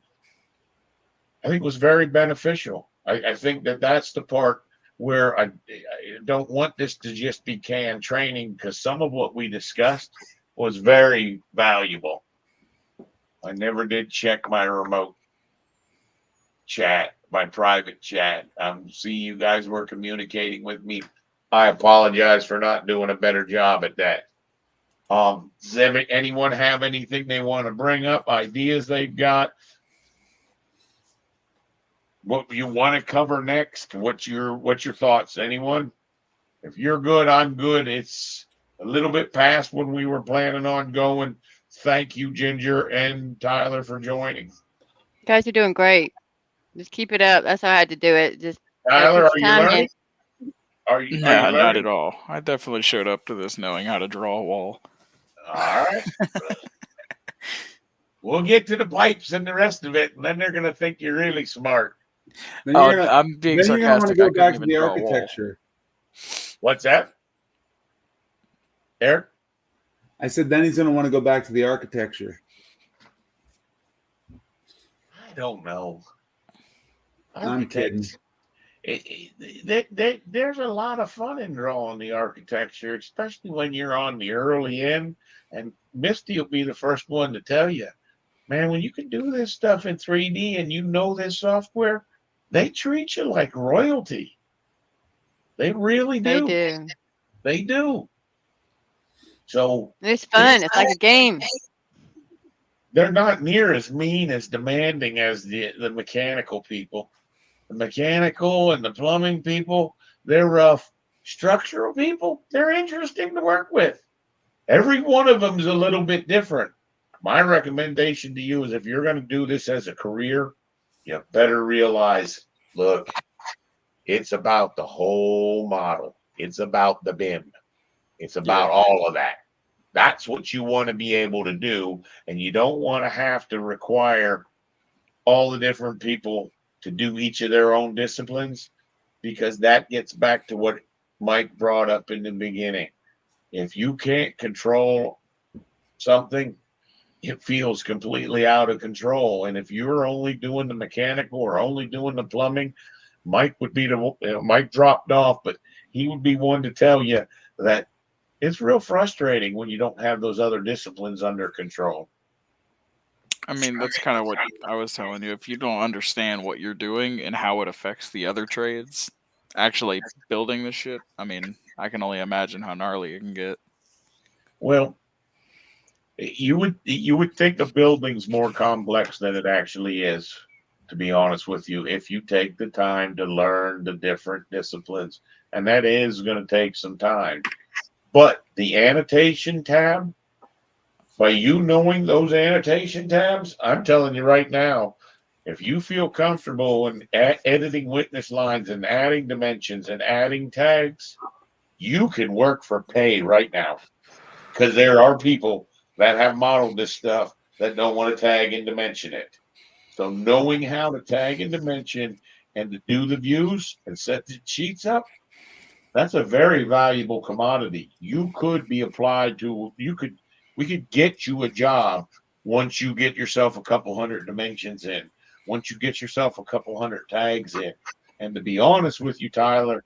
I think, was very beneficial. I think that's the part where I don't want this to just be canned training, because some of what we discussed was very valuable. I never did check my remote chat, my private chat. See, you guys were communicating with me. I apologize for not doing a better job at that. Does anyone have anything they want to bring up? Ideas they've got? What you want to cover next? What's your thoughts? Anyone? If you're good, I'm good. It's a little bit past when we were planning on going. Thank you, Ginger and Tyler, for joining. You guys are doing great. Just keep it up. That's how I had to do it. Just Tyler, put are you your time learning? in. Are you Nah, not learning? at all. I definitely showed up to this knowing how to draw a wall. All right. We'll get to the pipes and the rest of it, and then they're going to think you're really smart. Then Oh, you're gonna, I'm being then you're gonna want to sarcastic. I go couldn't back to even the draw a wall. architecture. What's that? Eric? I said then he's gonna want to go back to the architecture. I don't know. I'm kidding. There's a lot of fun in drawing the architecture, especially when you're on the early end. And Misty will be the first one to tell you, man, when you can do this stuff in 3D and you know this software, they treat you like royalty. They really They do. do. They do. So It's fun. It's like a game. they're not near as mean as demanding as the mechanical people. The mechanical and the plumbing people, they're rough. Structural people, they're interesting to work with. Every one of them is a little bit different. My recommendation to you is if you're going to do this as a career, you better realize, look, it's about the whole model. It's about the BIM. It's about all of that. That's what you want to be able to do. And you don't want to have to require all the different people to do each of their own disciplines, because that gets back to what Mike brought up in the beginning. If you can't control something, it feels completely out of control. And if you're only doing the mechanical or only doing the plumbing, Mike would be Mike dropped off, but he would be one to tell you that it's real frustrating when you don't have those other disciplines under control. I mean, that's kind of what I was telling you. If you don't understand what you're doing and how it affects the other trades, actually building this shit, I mean, I can only imagine how gnarly it can get. Well, you would think the building's more complex than it actually is, to be honest with you, if you take the time to learn the different disciplines. And that is going to take some time. But the annotation tab, by you knowing those annotation tabs, I'm telling you right now, if you feel comfortable in editing witness lines and adding dimensions and adding tags, you can work for pay right now. Because there are people that have modeled this stuff that don't want to tag and dimension it. So knowing how to tag and dimension and to do the views and set the sheets up, that's a very valuable commodity. You could be applied to, we could get you a job once you get yourself a couple hundred dimensions in, once you get yourself a couple hundred tags in. And to be honest with you, Tyler,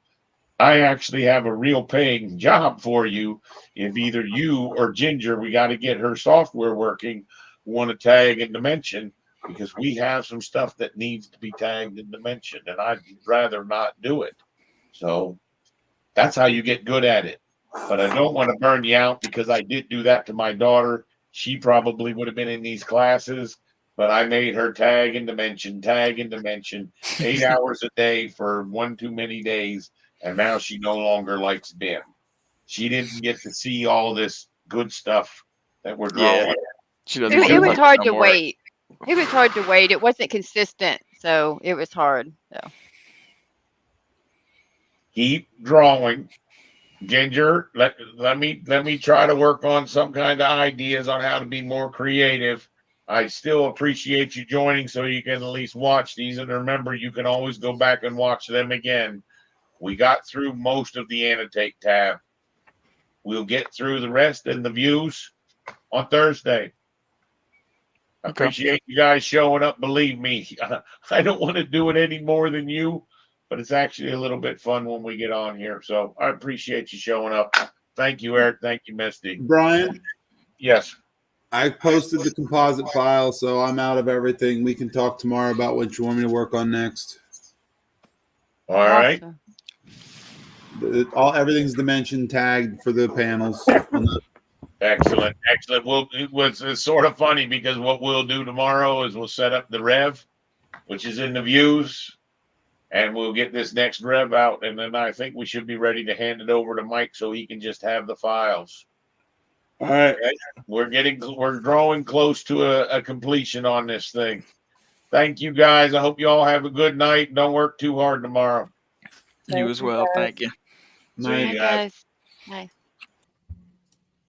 I actually have a real paying job for you. If either you or Ginger, we got to get her software working, want to tag and dimension, because we have some stuff that needs to be tagged and dimensioned, and I'd rather not do it. So that's how you get good at it. But I don't want to burn you out, because I did do that to my daughter. She probably would have been in these classes, but I made her tag and dimension, 8 hours a day for one too many days. And now she no longer likes BIM. She didn't get to see all this good stuff that we're drawing. Yeah. She doesn't want It to was touch hard no to more. wait. It was hard to wait. It wasn't consistent, so it was hard. So Keep drawing. Ginger, let me try to work on some kind of ideas on how to be more creative. I still appreciate you joining, so you can at least watch these. And remember, you can always go back and watch them again. We got through most of the annotate tab. We'll get through the rest and the views on Thursday. I appreciate you guys showing up. Believe me, I don't want to do it any more than you, but it's actually a little bit fun when we get on here. So I appreciate you showing up. Thank you, Eric. Thank you, Misty. Brian, Yes. I posted the composite file, so I'm out of everything. We can talk tomorrow about what you want me to work on next. All right. Awesome. Everything's dimension tagged for the panels. Excellent. Excellent. It's sort of funny because what we'll do tomorrow is we'll set up the rev, which is in the views, and we'll get this next rev out. And then I think we should be ready to hand it over to Mike so he can just have the files. All right. We're drawing close to a completion on this thing. Thank you guys. I hope you all have a good night. Don't work too hard tomorrow. You as well. Thank you. Night. See you Hi, guys. guys. Bye.